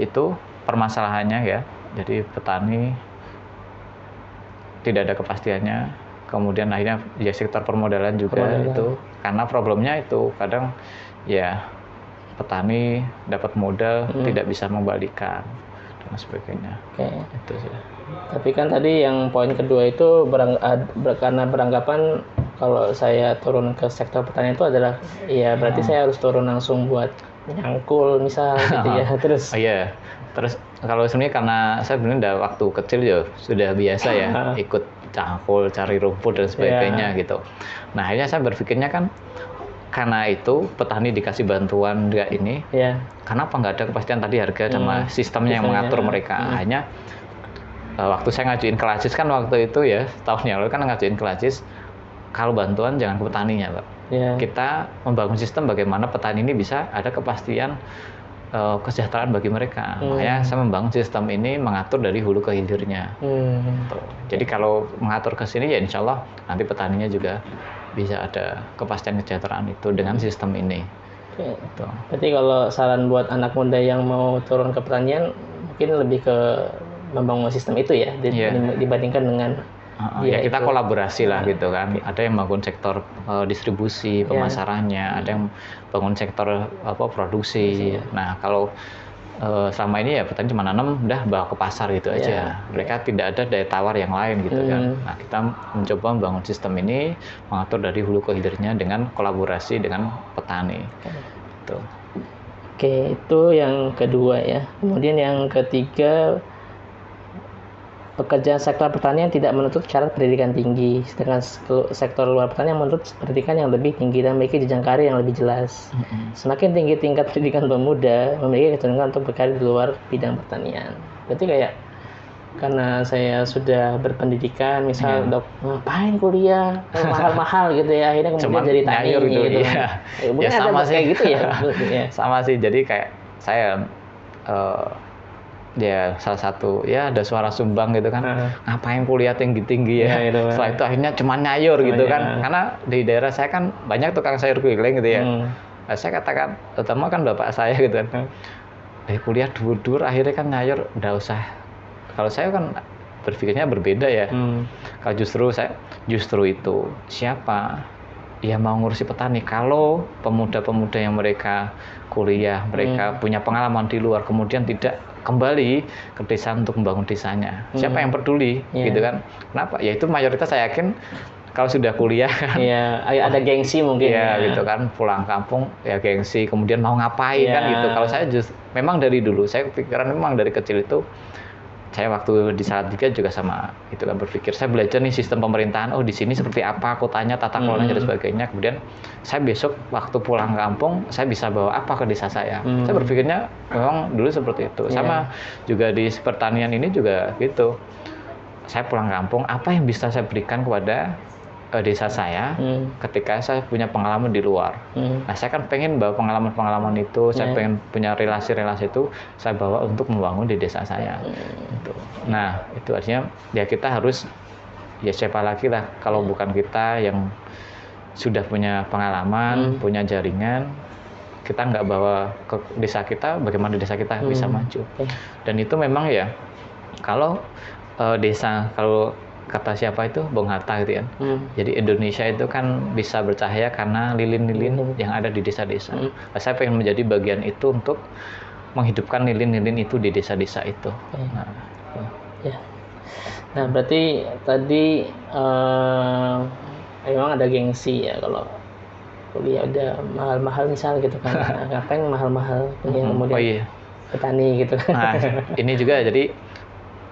itu permasalahannya ya. Jadi petani tidak ada kepastiannya. Kemudian akhirnya ya sektor permodalan juga itu karena problemnya itu kadang ya petani dapat modal tidak bisa membalikan dan sebagainya. Itu sih. Tapi kan tadi yang poin kedua itu karena beranggapan kalau saya turun ke sektor pertanian itu adalah ya berarti saya harus turun langsung buat nyangkul misal gitu ya. Terus kalau sebenarnya karena saya sebenarnya waktu kecil ya sudah biasa ya ikut cangkul, cari rumput dan sebagainya gitu. Nah, akhirnya saya berpikirnya kan karena itu petani dikasih bantuan enggak ini. Kenapa nggak ada kepastian tadi harga sama sistemnya yang mengatur mereka. Hanya waktu saya ngajuin ke LAJIS kan waktu itu ya tahun yang lalu kan ngajuin ke LAJIS kalau bantuan jangan ke petaninya, Pak. Kita membangun sistem bagaimana petani ini bisa ada kepastian kesejahteraan bagi mereka. Makanya saya membangun sistem ini mengatur dari hulu ke hilirnya. Jadi kalau mengatur ke sini ya insya Allah nanti petaninya juga bisa ada kepastian kesejahteraan itu dengan sistem ini. Oke. Gitu. Berarti kalau saran buat anak muda yang mau turun ke pertanian mungkin lebih ke membangun sistem itu ya dibandingkan dengan ya kita itu. kolaborasi lah gitu kan. Ada yang bangun sektor distribusi pemasarannya, ada yang bangun sektor produksi. Nah kalau selama ini ya petani cuma nanam udah bawa ke pasar gitu aja. Mereka tidak ada daya tawar yang lain gitu kan. Nah kita mencoba membangun sistem ini, mengatur dari hulu ke hilirnya dengan kolaborasi dengan petani. Gitu. Oke, itu yang kedua ya. Kemudian yang ketiga, pekerjaan sektor pertanian tidak menuntut syarat pendidikan tinggi, sedangkan sektor luar pertanian menuntut pendidikan yang lebih tinggi dan memiliki jenjang karir yang lebih jelas. Semakin tinggi tingkat pendidikan pemuda, memiliki kecenderungan untuk berkarir di luar bidang pertanian. Berarti kayak karena saya sudah berpendidikan, misal ngapain kuliah mahal-mahal gitu ya, akhirnya kemudian jadi tani gitu. Ya sama sih kayak gitu ya. Sama sih, jadi kayak saya ya salah satu ya ada suara sumbang gitu kan, ngapain kuliah tinggi-tinggi ya, setelah itu akhirnya cuma nyayur gitu kan, karena di daerah saya kan banyak tukang sayur keliling gitu ya. Nah, saya katakan, terutama kan bapak saya gitu kan, kuliah dur akhirnya kan nyayur, udah usah. Kalau saya kan berpikirnya berbeda ya. Kalau justru itu siapa yang mau ngurusi petani? Kalau pemuda-pemuda yang mereka kuliah, mereka punya pengalaman di luar, kemudian tidak kembali ke desa untuk membangun desanya, siapa yang peduli gitu kan? Kenapa? Ya itu mayoritas saya yakin kalau sudah kuliah kan, ada gengsi mungkin gitu kan, pulang kampung ya gengsi, kemudian mau ngapain kan gitu. Kalau saya memang dari dulu saya pikiran memang dari kecil itu, saya waktu di Salatiga juga sama itu kan, berpikir saya belajar nih sistem pemerintahan, di sini seperti apa kotanya, tata kelolanya dan sebagainya. Kemudian saya besok waktu pulang kampung saya bisa bawa apa ke desa saya. Saya berpikirnya memang dulu seperti itu. Sama juga di pertanian ini juga gitu. Saya pulang kampung, apa yang bisa saya berikan kepada desa saya ketika saya punya pengalaman di luar. Nah, saya kan pengen bawa pengalaman-pengalaman itu, saya pengen punya relasi-relasi itu, saya bawa untuk membangun di desa saya. Gitu. Nah, itu artinya ya kita harus, ya siapa lagi lah kalau bukan kita yang sudah punya pengalaman, punya jaringan, kita nggak bawa ke desa kita, bagaimana desa kita bisa maju. Dan itu memang ya, kalau desa, kalau kata siapa itu, Bung Hatta gitu kan. Jadi Indonesia itu kan bisa bercahaya karena lilin-lilin yang ada di desa-desa. Saya pengen menjadi bagian itu untuk menghidupkan lilin-lilin itu di desa-desa itu. Nah, berarti tadi memang ada gengsi ya kalau kuliah udah mahal-mahal misal gitu kan. Ngapain mahal-mahal kemudian petani gitu kan. Nah, ini juga jadi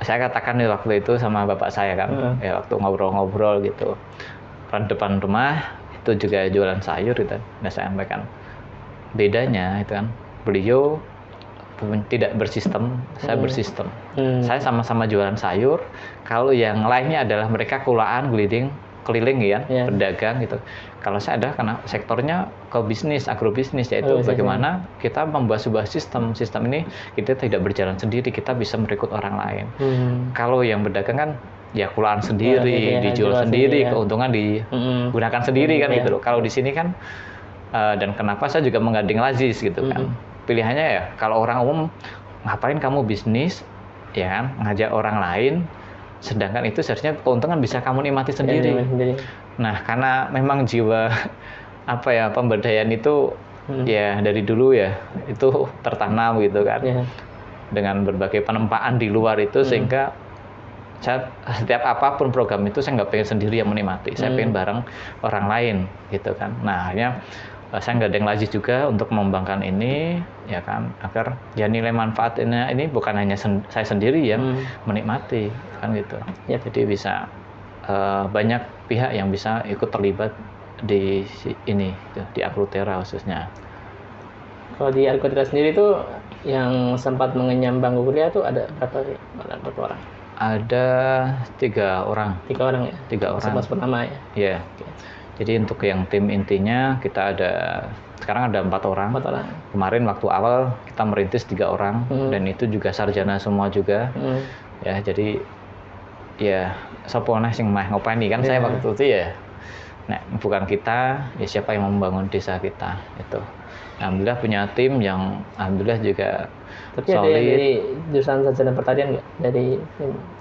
saya katakan nih waktu itu sama bapak saya kan, ya waktu ngobrol-ngobrol gitu, depan rumah itu juga jualan sayur gitu. Nah, saya sampaikan bedanya itu kan, beliau tidak bersistem, saya bersistem. Saya sama-sama jualan sayur, kalau yang lainnya adalah mereka kulaan, keliling ya, berdagang gitu. Kalau saya adalah karena sektornya ke bisnis, agrobisnis, yaitu bagaimana kita membuat sebuah sistem ini kita tidak berjalan sendiri, kita bisa merekrut orang lain. Kalau yang berdagang kan ya kulaan sendiri, dijual sendiri, keuntungan digunakan sendiri kan gitu loh. Kalau di sini kan dan kenapa saya juga menggandeng Lazis gitu kan. Pilihannya ya kalau orang umum, ngapain kamu bisnis ya kan, ngajak orang lain, sedangkan itu seharusnya keuntungan bisa kamu nikmati sendiri. Nah, karena memang jiwa pemberdayaan itu ya dari dulu ya itu tertanam gitu kan. Dengan berbagai penempaan di luar itu, sehingga saya setiap apapun program itu saya nggak pengen sendiri yang menikmati, saya pengen bareng orang lain gitu kan. Nah, akhirnya saya nggak Lazis juga untuk mengembangkan ini ya kan, agar ya nilai manfaatnya ini bukan hanya saya sendiri yang menikmati kan gitu. Jadi bisa banyak pihak yang bisa ikut terlibat di ini di Agrotera khususnya. Kalau di Agrotera sendiri itu yang sempat mengenyam bangku kuliah itu ada berapa orang? Ada 3 orang. 3 orang ya? 3 orang. Pas pertama ya? Iya. Jadi untuk yang tim intinya kita sekarang ada 4 orang. 4 orang. Kemarin waktu awal kita merintis 3 orang dan itu juga sarjana semua juga. Ya, jadi ya sopone sing meh ngopeni kan. Saya waktu itu ya Nah, bukan kita, ya siapa yang membangun desa kita itu. Alhamdulillah punya tim yang alhamdulillah juga tapi solid. Ada yang dari jurusan sarjana pertanian nggak? Dari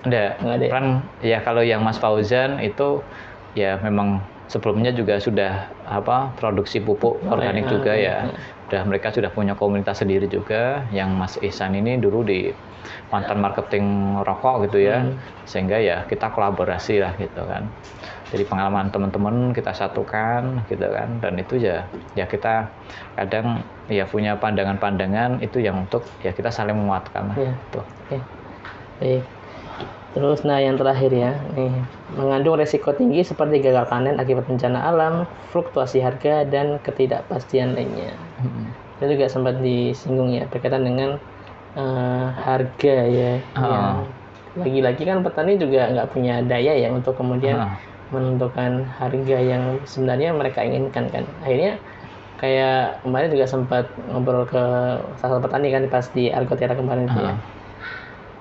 nggak ada. Kan ya kalau yang Mas Fauzan itu ya memang sebelumnya juga sudah produksi pupuk organik juga ya. Udah mereka sudah punya komunitas sendiri juga. Yang Mas Ihsan ini dulu di mantan marketing rokok gitu ya. Sehingga ya kita kolaborasi lah gitu kan. Jadi pengalaman teman-teman kita satukan gitu kan, dan itu ya kita kadang ya punya pandangan-pandangan itu yang untuk ya kita saling menguatkan lah. Ya. Oke. Baik. Terus yang terakhir ya, mengandung resiko tinggi seperti gagal panen akibat bencana alam, fluktuasi harga dan ketidakpastian lainnya. Itu juga sempat disinggung ya berkaitan dengan harga ya. Yang lagi-lagi kan petani juga nggak punya daya ya untuk kemudian menentukan harga yang sebenarnya mereka inginkan kan. Akhirnya kayak kemarin juga sempat ngobrol ke salah satu petani kan pas di Argotera kemarin itu ya.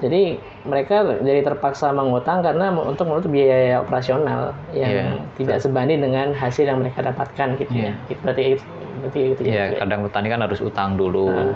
Jadi mereka jadi terpaksa mengutang karena untuk menutup biaya operasional yang tidak sebanding dengan hasil yang mereka dapatkan gitu ya. Berarti itu ya. Kadang petani kan harus utang dulu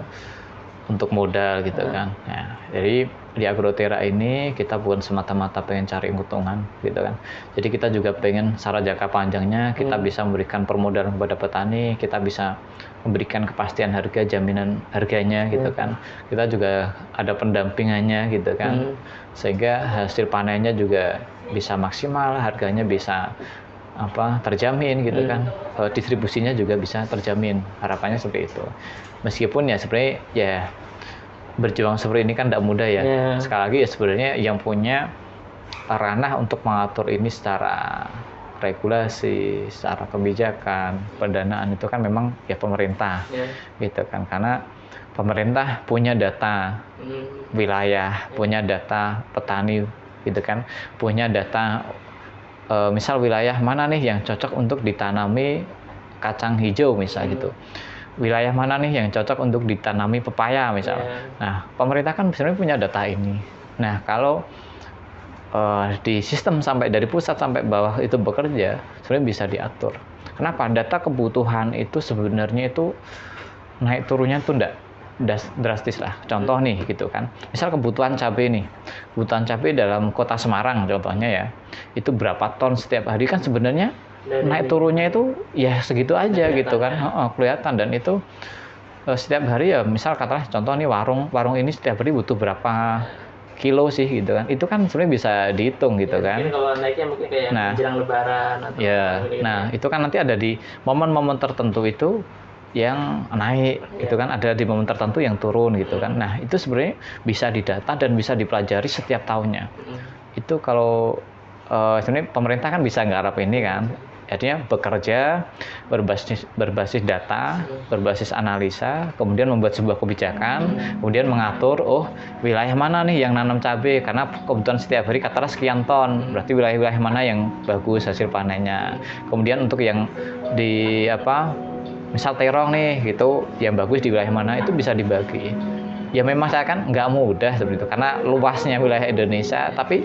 untuk modal gitu kan. Nah, jadi di Agrotera ini kita bukan semata-mata pengen cari keuntungan gitu kan. Jadi kita juga pengen secara jangka panjangnya kita bisa memberikan permodalan kepada petani, kita bisa memberikan kepastian harga, jaminan harganya gitu kan. Kita juga ada pendampingannya gitu kan. Sehingga hasil panennya juga bisa maksimal, harganya bisa terjamin gitu kan. Distribusinya juga bisa terjamin. Harapannya seperti itu. Meskipun ya sebenarnya ya berjuang seperti ini kan tidak mudah ya. Sekali lagi ya sebenarnya yang punya ranah untuk mengatur ini secara regulasi, secara kebijakan, pendanaan itu kan memang ya pemerintah, gitu kan. Karena pemerintah punya data wilayah, punya data petani, gitu kan, punya data misal wilayah mana nih yang cocok untuk ditanami kacang hijau misal gitu. Wilayah mana nih yang cocok untuk ditanami pepaya misal. Nah, pemerintah kan sebenarnya punya data ini. Nah, kalau di sistem sampai dari pusat sampai bawah itu bekerja, sebenarnya bisa diatur. Kenapa? Data kebutuhan itu sebenarnya itu naik turunnya tuh enggak drastis lah. Contoh nih gitu kan. Misal kebutuhan cabai nih. Kebutuhan cabai dalam kota Semarang contohnya ya. Itu berapa ton setiap hari kan sebenarnya naik turunnya itu ya segitu aja gitu kan. Kelihatan, dan itu setiap hari ya misal katakanlah contoh nih warung ini setiap hari butuh berapa kilo sih gitu kan. Itu kan sebenarnya bisa dihitung gitu kan. Mungkin kalau naiknya mungkin kayak menjelang lebaran atau itu kan nanti ada di momen-momen tertentu itu yang naik gitu kan, ada di momen tertentu yang turun gitu kan. Nah, itu sebenarnya bisa didata dan bisa dipelajari setiap tahunnya. Itu kalau sebenarnya pemerintah kan bisa nggarap ini kan. Artinya bekerja berbasis data, berbasis analisa, kemudian membuat sebuah kebijakan, kemudian mengatur wilayah mana nih yang nanam cabai karena kebutuhan setiap hari katakanlah sekian ton, berarti wilayah-wilayah mana yang bagus hasil panennya. Kemudian untuk yang di misal terong nih gitu, yang bagus di wilayah mana itu bisa dibagi. Ya memang saya kan nggak mudah seperti itu karena luasnya wilayah Indonesia, tapi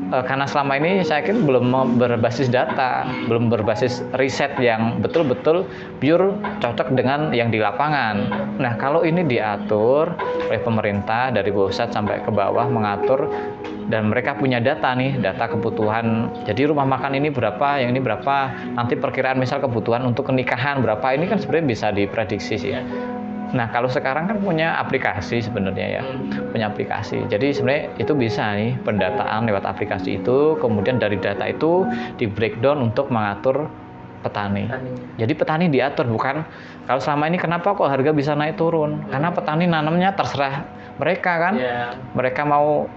karena selama ini saya yakin belum berbasis data, belum berbasis riset yang betul-betul pure cocok dengan yang di lapangan. Nah, kalau ini diatur oleh pemerintah dari pusat sampai ke bawah mengatur, dan mereka punya data nih, data kebutuhan. Jadi rumah makan ini berapa, yang ini berapa, nanti perkiraan misal kebutuhan untuk nikahan berapa, ini kan sebenarnya bisa diprediksi sih. Nah, kalau sekarang kan punya aplikasi sebenarnya ya, punya aplikasi. Jadi sebenarnya itu bisa nih pendataan lewat aplikasi itu, kemudian dari data itu di breakdown untuk mengatur petani. Jadi petani diatur, bukan kalau selama ini kenapa kok harga bisa naik turun? Karena petani nanamnya terserah mereka kan. Mereka mau,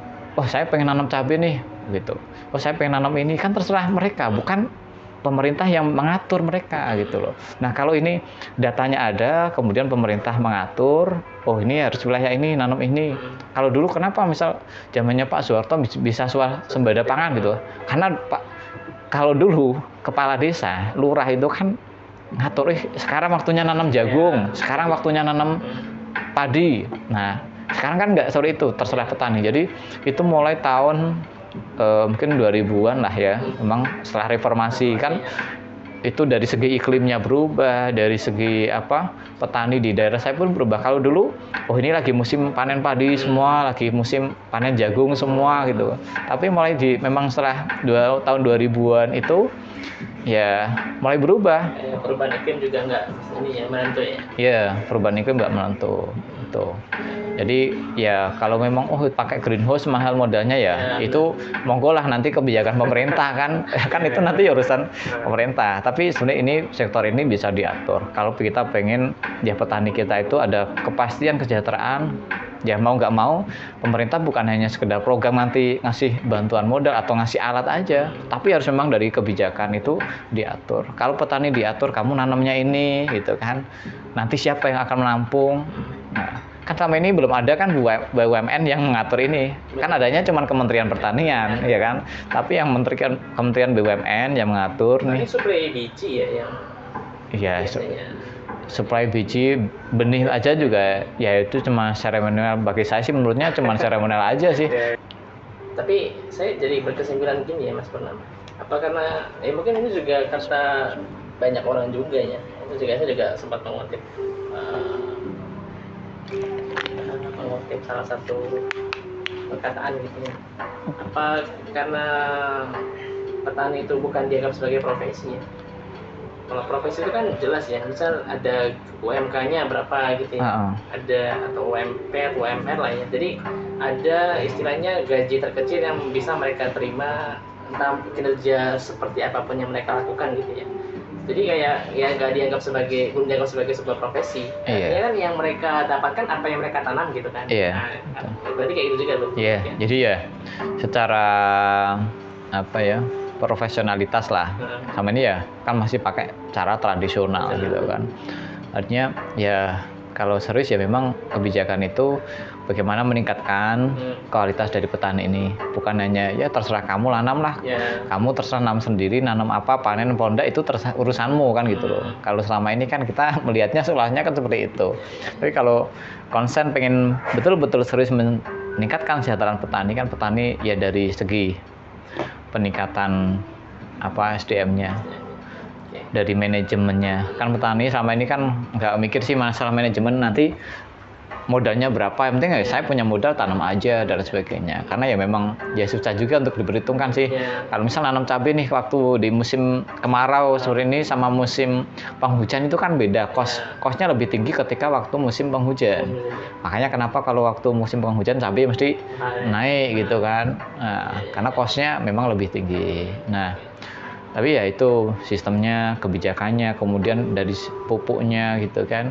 saya pengen nanam cabai nih, gitu. Saya pengen nanam ini, kan terserah mereka, bukan pemerintah yang mengatur mereka gitu loh. Nah, kalau ini datanya ada, kemudian pemerintah mengatur, ini harus wilayah ini nanam ini. Kalau dulu kenapa misal zamannya Pak Soeharto bisa swasembada pangan gitu? Karena kalau dulu kepala desa, lurah itu kan ngatur, sekarang waktunya nanam jagung, sekarang waktunya nanam padi. Nah, sekarang kan nggak seperti itu, terserah petani. Jadi itu mulai tahun mungkin 2000-an lah ya. Memang setelah reformasi kan itu dari segi iklimnya berubah, dari segi petani di daerah saya pun berubah. Kalau dulu, ini lagi musim panen padi semua, lagi musim panen jagung semua gitu. Tapi mulai memang setelah tahun 2000-an itu ya mulai berubah. Perubahan iklim juga nggak menentu ya? Iya, perubahan iklim nggak menentu. Tuh. Jadi ya kalau memang pakai greenhouse mahal modalnya ya itu monggo lah, nanti kebijakan pemerintah kan itu nanti urusan pemerintah. Tapi sebenarnya ini sektor ini bisa diatur. Kalau kita pengen ya petani kita itu ada kepastian kesejahteraan, ya mau nggak mau pemerintah bukan hanya sekedar program nanti ngasih bantuan modal atau ngasih alat aja, tapi harus memang dari kebijakan itu diatur. Kalau petani diatur, kamu nanamnya ini gitu kan, nanti siapa yang akan menampung. Nah, kan selama ini belum ada kan BUMN yang mengatur ini. Kan adanya cuma Kementerian Pertanian, ya kan. Tapi yang Kementerian BUMN yang mengatur nih. Ini suplai biji ya yang. Iya, suplai biji, benih aja juga ya itu cuma seremonial. Bagi saya sih menurutnya cuma seremonial aja sih. Tapi saya jadi berkesimpulan gini ya Mas Purnama. Apa karena mungkin ini juga kata banyak orang juga ya. Itu juga saya juga sempat mengutip salah satu perkataan gitu ya. Apa karena petani itu bukan dianggap sebagai profesi ya? Kalau profesi itu kan jelas ya, misal ada UMK-nya berapa gitu ya, ada atau UMP atau UMR lah ya. Jadi ada istilahnya gaji terkecil yang bisa mereka terima entah kinerja seperti apapun yang mereka lakukan gitu ya. Jadi kayak ya nggak dianggap sebagai sebuah profesi. Artinya kan yang mereka dapatkan apa yang mereka tanam gitu kan. Berarti kayak gitu juga tuh. Ya. Jadi ya secara profesionalitas lah. Sama ini ya kan masih pakai cara tradisional gitu kan. Artinya ya kalau serius ya memang kebijakan itu bagaimana meningkatkan kualitas dari petani ini. Bukan hanya ya terserah kamu nanam lah. Kamu terserah nanam sendiri, nanam apa, panen ponda itu terserah urusanmu kan gitu loh. Kalau selama ini kan kita melihatnya seolahnya kan seperti itu. Tapi kalau konsen pengen betul-betul serius meningkatkan kesejahteraan petani, kan petani ya dari segi peningkatan SDM-nya, dari manajemennya. Kan petani selama ini kan nggak mikir sih masalah manajemen, nanti modalnya berapa, yang penting saya punya modal tanam aja dan sebagainya. Karena ya memang ya susah juga untuk diperhitungkan sih. Kalau misal nanam cabai nih waktu di musim kemarau seperti ini sama musim penghujan itu kan beda, kosnya lebih tinggi ketika waktu musim penghujan. Makanya kenapa kalau waktu musim penghujan cabai mesti naik gitu kan, karena kosnya memang lebih tinggi. Nah tapi ya itu sistemnya, kebijakannya, kemudian dari pupuknya gitu kan.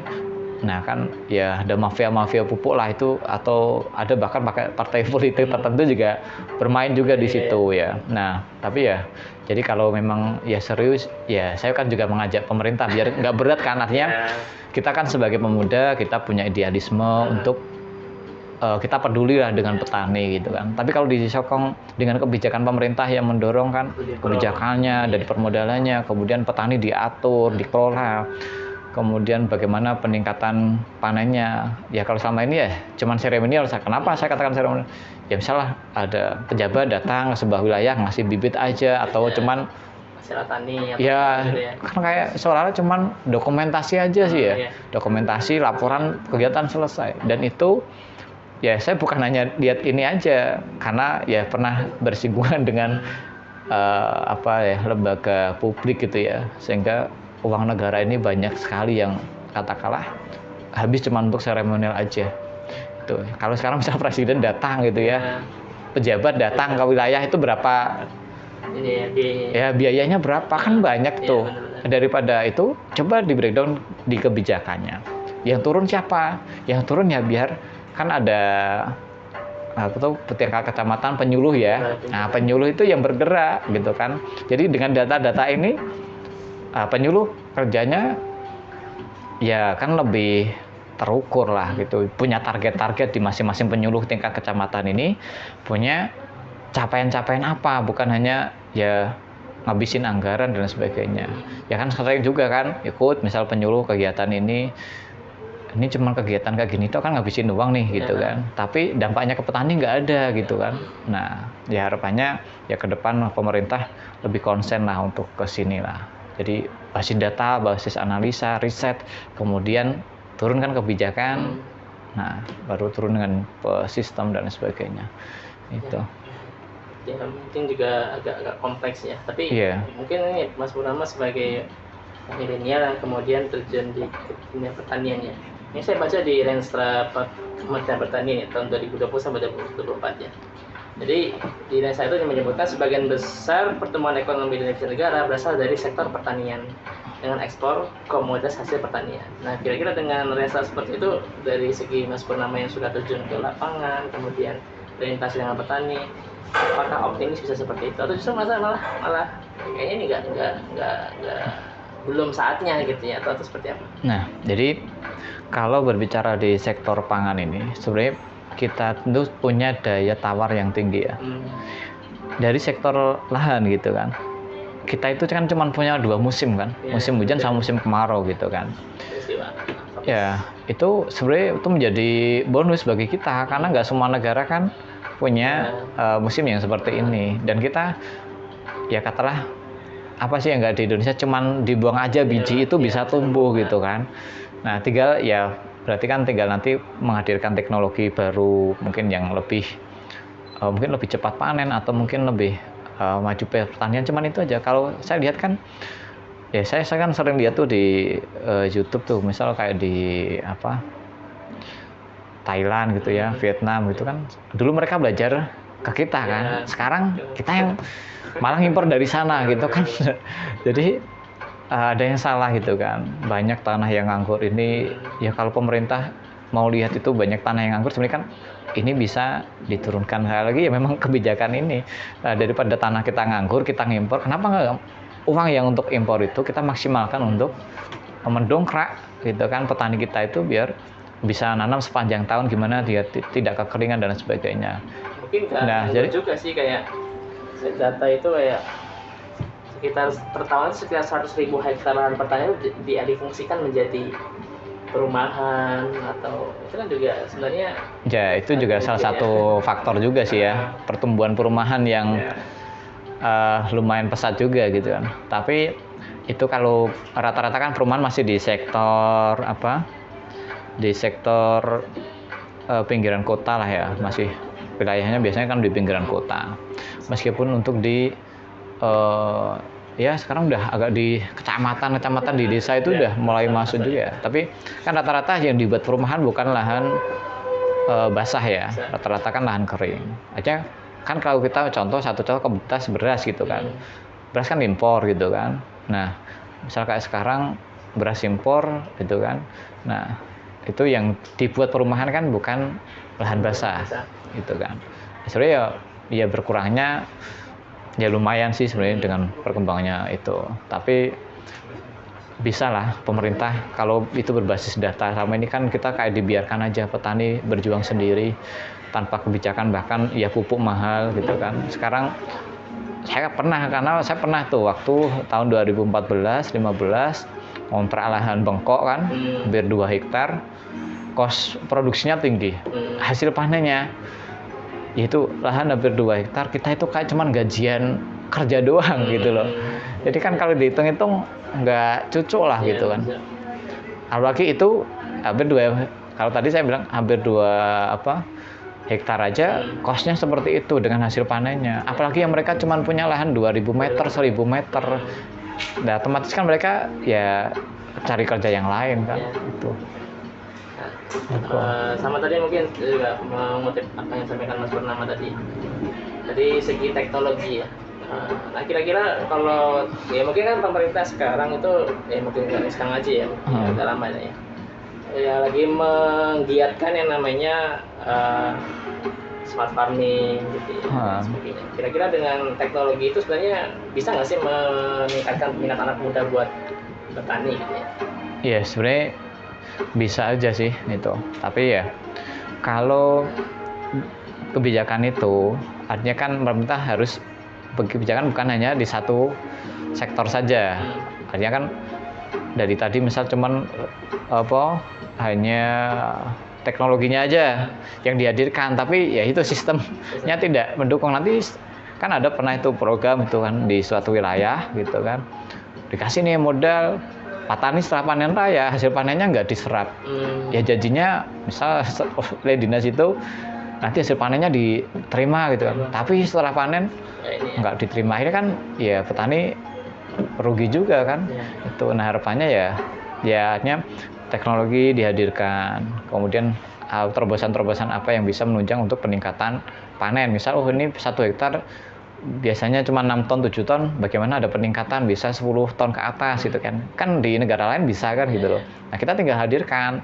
Nah kan ya ada mafia pupuk lah itu, atau ada bahkan pakai partai politik tertentu juga bermain juga di situ ya. Nah tapi ya jadi kalau memang ya serius ya saya kan juga mengajak pemerintah biar nggak berat kan, artinya kita kan sebagai pemuda kita punya idealisme untuk kita peduli lah dengan petani gitu kan. Tapi kalau disokong dengan kebijakan pemerintah yang mendorong kan kebijakannya dari permodalannya, kemudian petani diatur, dikelola, kemudian bagaimana peningkatan panennya. Ya kalau selama ini ya cuman seremonial. Kenapa saya katakan seremonial? Ya misalnya ada pejabat datang ke sebuah wilayah ngasih bibit aja, atau cuman hasil tani ya kan kayak seolah-olah cuman dokumentasi aja sih ya. Dokumentasi, laporan kegiatan selesai. Dan itu ya saya bukan hanya lihat ini aja, karena ya pernah bersinggungan dengan lembaga publik gitu ya, sehingga uang negara ini banyak sekali yang katakanlah habis cuma untuk seremonial aja. Itu kalau sekarang misalnya presiden datang gitu ya, pejabat datang ke wilayah itu berapa ya biayanya berapa, kan banyak tuh. Daripada itu coba di breakdown di kebijakannya. Yang turun siapa? Yang turun ya biar kan ada tingkat kecamatan penyuluh ya. Nah penyuluh itu yang bergerak gitu kan. Jadi dengan data-data ini penyuluh kerjanya ya kan lebih terukur lah gitu, punya target-target di masing-masing penyuluh tingkat kecamatan ini, punya capaian-capaian apa, bukan hanya ya ngabisin anggaran dan sebagainya. Ya kan sering juga kan ikut misal penyuluh kegiatan ini ini cuma kegiatan kayak gini tuh kan ngabisin uang nih gitu kan. Tapi dampaknya ke petani nggak ada gitu kan. Nah, ya harapannya ya ke depan pemerintah lebih konsen lah untuk ke sini lah. Jadi basis data, basis analisa, riset, kemudian turunkan kebijakan. Nah, baru turun dengan sistem dan sebagainya. Itu. Ya mungkin juga agak kompleks ya. Tapi mungkin ini Mas Purnama sebagai milenial yang kemudian terjun di dunia pertanian ya. Ini saya baca di Renstra Kementerian Pertanian ya, tahun 2020 sampai 2024 ya. Jadi di Renstra itu menyebutkan sebagian besar pertumbuhan ekonomi di Indonesia negara berasal dari sektor pertanian dengan ekspor komoditas hasil pertanian. Nah, kira-kira dengan Renstra seperti itu dari segi Mas Purnama yang sudah terjun ke lapangan, kemudian berinteraksi dengan petani, apakah optimis bisa seperti itu atau justru malah kayaknya ini nggak belum saatnya gitu ya atau seperti apa? Nah, jadi kalau berbicara di sektor pangan ini sebenarnya kita tentu punya daya tawar yang tinggi ya. Dari sektor lahan gitu kan. Kita itu kan cuma punya 2 musim kan, musim hujan sama musim kemarau gitu kan. Ya, itu sebenarnya itu menjadi bonus bagi kita karena nggak semua negara kan punya musim yang seperti ini. Dan kita ya katalah apa sih yang nggak di Indonesia cuman dibuang aja biji itu bisa tumbuh gitu kan. Nah, tinggal ya berarti kan tinggal nanti menghadirkan teknologi baru mungkin yang lebih mungkin lebih cepat panen atau mungkin lebih maju pertanian, cuman itu aja. Kalau saya lihat kan ya saya kan sering lihat tuh di YouTube tuh, misal kayak di apa Thailand gitu ya, Vietnam gitu kan. Dulu mereka belajar ke kita kan. Sekarang kita yang malah impor dari sana gitu kan. Jadi ada yang salah gitu kan. Banyak tanah yang nganggur ini ya kalau pemerintah mau lihat itu banyak tanah yang nganggur sebenarnya kan ini bisa diturunkan. Sekali lagi ya memang kebijakan ini daripada tanah kita nganggur kita ngimpor, kenapa nggak uang yang untuk impor itu kita maksimalkan untuk mendongkrak gitu kan petani kita itu biar bisa nanam sepanjang tahun gimana dia tidak kekeringan dan sebagainya. Mungkin jadi juga sih kayak data itu kayak sekitar per tahun sekitar 100.000 hektar lahan pertanian dialihfungsikan menjadi perumahan atau itu kan juga sebenarnya ya itu juga salah satu faktor juga sih ya, pertumbuhan perumahan yang lumayan pesat juga gitu kan. Tapi itu kalau rata-rata kan perumahan masih di sektor apa, di sektor pinggiran kota lah ya, masih wilayahnya biasanya kan di pinggiran kota. Meskipun untuk di ya sekarang udah agak di kecamatan di desa itu udah mulai masuk juga. Tapi kan rata-rata yang dibuat perumahan bukan lahan basah ya, rata-rata kan lahan kering. Aja kan kalau kita satu contoh komoditas beras gitu kan. Beras kan impor gitu kan. Nah, misal kayak sekarang beras impor gitu kan. Nah, itu yang dibuat perumahan kan bukan lahan basah gitu kan. Sebenarnya ya berkurangnya ya lumayan sih sebenarnya dengan perkembangannya itu. Tapi bisa lah pemerintah kalau itu berbasis data. Selama ini kan kita kayak dibiarkan aja petani berjuang sendiri tanpa kebijakan, bahkan ya pupuk mahal gitu kan. Sekarang saya pernah tuh waktu tahun 2014-15 ngontrak lahan bengkok kan, hampir 2 hektar, kos produksinya tinggi, hasil panennya itu lahan hampir 2 hektar, kita itu kayak cuman gajian kerja doang gitu loh. Jadi kan kalau dihitung-hitung nggak cucuk lah gitu kan. Apalagi itu hampir 2, kalau tadi saya bilang hampir 2 hektar aja kosnya seperti itu dengan hasil panennya. Apalagi yang mereka cuman punya lahan 2000 meter, 1000 meter. Nah, otomatis kan mereka ya cari kerja yang lain kan itu. Sama tadi mungkin juga mengutip apa yang disampaikan Mas Purnama tadi dari segi teknologi ya. Nah kira-kira kalau ya mungkin kan pemerintah sekarang itu ya mungkin nggak sekarang aja ya, udah lama ya lagi menggiatkan yang namanya smart farming gitu ya, sebagainya. Kira-kira dengan teknologi itu sebenarnya bisa nggak sih meningkatkan minat anak muda buat bertani gitu ya? Iya sebenarnya bisa aja sih itu, tapi ya kalau kebijakan itu artinya kan pemerintah harus kebijakan bukan hanya di satu sektor saja, artinya kan dari tadi misal cuman hanya teknologinya aja yang dihadirkan, tapi ya itu sistemnya tidak mendukung. Nanti kan ada pernah itu program itu kan di suatu wilayah gitu kan, dikasih nih modal petani setelah panen raya hasil panennya nggak diserap, ya janjinya misal oleh dinas itu nanti hasil panennya diterima gitu kan, tapi setelah panen nggak diterima, akhirnya kan ya petani rugi juga kan. Itu nah harapannya ya hanya teknologi dihadirkan, kemudian terobosan-terobosan apa yang bisa menunjang untuk peningkatan panen. Misal ini 1 hektar biasanya cuma 6 ton 7 ton, bagaimana ada peningkatan bisa 10 ton ke atas gitu kan. Kan di negara lain bisa kan gitu loh. Nah, kita tinggal hadirkan.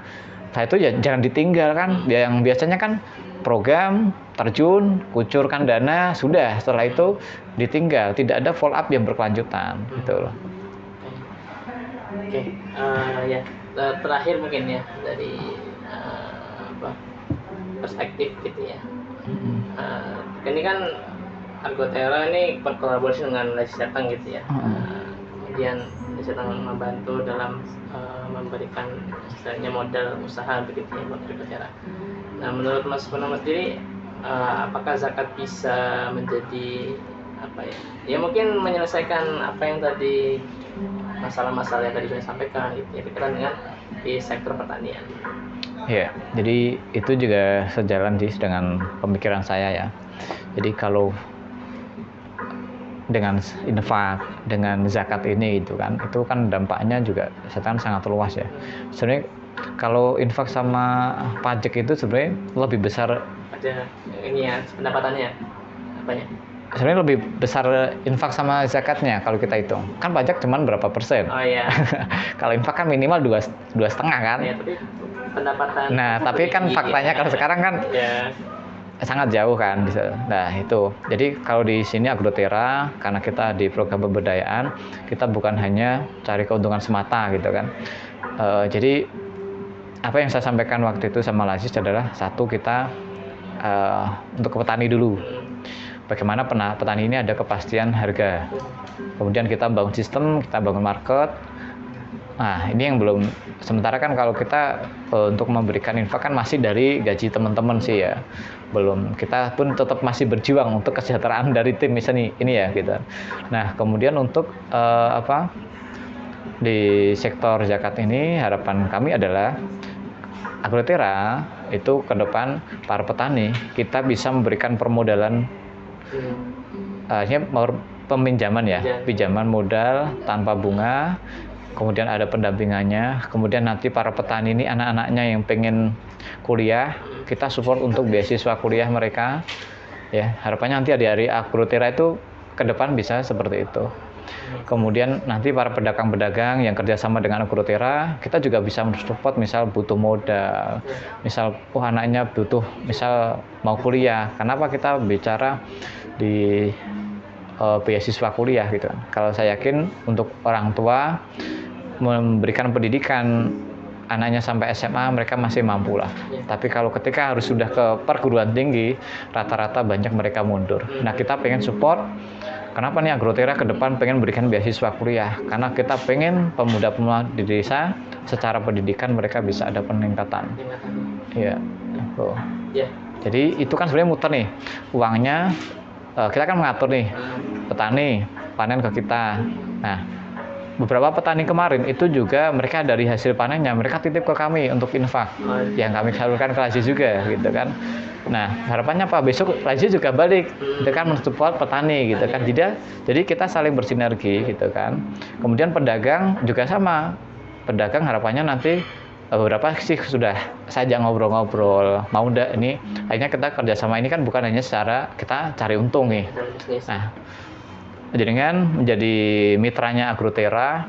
Nah, itu ya jangan ditinggal kan. Yang biasanya kan program terjun, kucurkan dana, sudah setelah itu ditinggal, tidak ada follow up yang berkelanjutan gitu loh. Oke, ya terakhir mungkin ya dari perspektif gitu ya. Ini kan Argotera ini berkolaborasi dengan Lasis Jateng gitu ya. Kemudian Lasis Jateng membantu dalam memberikan istilahnya modal usaha begitu ya buat Argotera. Nah, menurut Mas Purnomo sendiri, apakah zakat bisa menjadi apa ya? Ya mungkin menyelesaikan apa yang tadi masalah-masalah yang tadi saya sampaikan gitu ya, berkaitan dengan di sektor pertanian. Ya, jadi itu juga sejalan sih dengan pemikiran saya ya. Jadi kalau dengan infak, dengan zakat ini itu kan dampaknya juga sangat luas ya. Sebenarnya kalau infak sama pajak itu sebenarnya lebih besar. Ada ini ya pendapatannya apanya? Sebenarnya lebih besar infak sama zakatnya kalau kita hitung. Kan pajak cuma berapa persen? Oh iya. Kalau infak kan minimal 2,5 kan? Iya, tapi pendapatan. Nah, tapi kan faktanya kalau sekarang kan sangat jauh kan. Nah, itu. Jadi kalau di sini Agrotera, karena kita di program pemberdayaan, kita bukan hanya cari keuntungan semata gitu kan. Jadi apa yang saya sampaikan waktu itu sama Lasis adalah satu, kita untuk ke petani dulu. Bagaimana petani ini ada kepastian harga. Kemudian kita bangun sistem, kita bangun market. Nah, ini yang belum. Sementara kan kalau kita untuk memberikan infak kan masih dari gaji teman-teman sih ya. Belum. Kita pun tetap masih berjuang untuk kesejahteraan dari tim misalnya ini ya gitu. Nah, kemudian untuk di sektor zakat ini harapan kami adalah Agrotera itu ke depan para petani kita bisa memberikan permodalan peminjaman ya, pinjaman modal tanpa bunga, kemudian ada pendampingannya, kemudian nanti para petani ini anak-anaknya yang pengen kuliah, kita support untuk beasiswa kuliah mereka, ya harapannya nanti di hari Agrotera itu ke depan bisa seperti itu. Kemudian nanti para pedagang-pedagang yang kerjasama dengan Agrotera, kita juga bisa mensupport misal butuh modal, misal anaknya butuh misal mau kuliah. Kenapa kita bicara di beasiswa kuliah gitu? Kalau saya yakin untuk orang tua memberikan pendidikan anaknya sampai SMA mereka masih mampu lah. Tapi kalau ketika harus sudah ke perguruan tinggi, rata-rata banyak mereka mundur. Nah, kita pengen support. Kenapa nih Agrotera ke depan pengen berikan beasiswa kuliah? Karena kita pengen pemuda-pemuda di desa secara pendidikan mereka bisa ada peningkatan. Iya. Oh. Jadi itu kan sebenarnya muter nih uangnya. Kita kan mengatur nih petani panen ke kita. Nah, beberapa petani kemarin itu juga mereka dari hasil panennya mereka titip ke kami untuk infak yang kami salurkan ke Lasis juga gitu kan. Nah, harapannya apa? Besok Lasis juga balik itu kan mensupport petani gitu kan. Jadi kita saling bersinergi gitu kan. Kemudian pedagang juga sama. Pedagang harapannya nanti beberapa sih sudah saja ngobrol-ngobrol mau enggak ini akhirnya kita kerjasama ini kan bukan hanya secara kita cari untung nih. Nah, dengan menjadi mitranya Agrotera,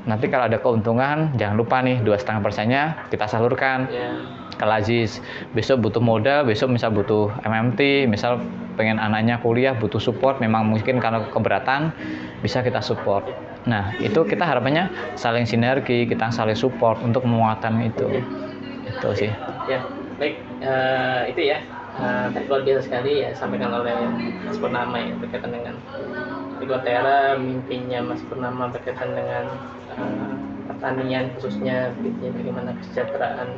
nanti kalau ada keuntungan jangan lupa nih 2,5%-nya kita salurkan ke Lasis. Besok butuh modal, besok misal butuh MMT, misal pengen anaknya kuliah butuh support, memang mungkin karena keberatan bisa kita support. Nah, itu kita harapannya saling sinergi, kita saling support untuk menguatkan itu. Itu sih. Ya, baik. Itu ya. Luar biasa sekali ya sampaikan oleh Mas Purnama ya berkaitan dengan Agrotera, mimpinya Mas Purnama berkaitan dengan pertanian khususnya gitu ya, bagaimana kesejahteraan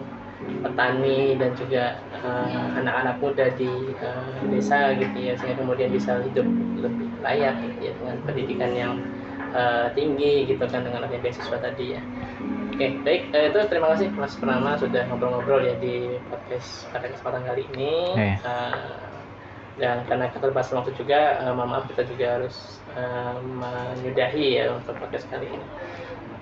petani dan juga anak-anak muda di desa gitu ya, sehingga kemudian bisa hidup lebih layak gitu ya, dengan pendidikan yang tinggi gitu kan, dengan adanya beasiswa tadi ya. Oke, baik, itu terima kasih Mas Purnama sudah ngobrol-ngobrol ya di podcast pada kesempatan kali ini. Dan karena keterbatasan waktu juga, maaf kita juga harus menyudahi ya untuk podcast kali ini.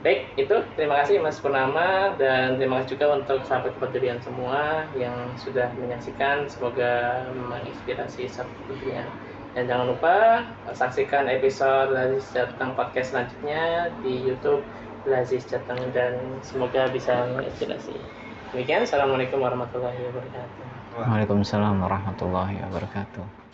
Baik, itu terima kasih Mas Purnama, dan terima kasih juga untuk sahabat Kepedurian semua yang sudah menyaksikan. Semoga menginspirasi sahabat Kepedurian. Dan jangan lupa saksikan episode Lazis Jateng podcast selanjutnya di YouTube Lazis Jateng, dan semoga bisa menginspirasi. Demikian, Assalamualaikum warahmatullahi wabarakatuh. Waalaikumsalam warahmatullahi wabarakatuh.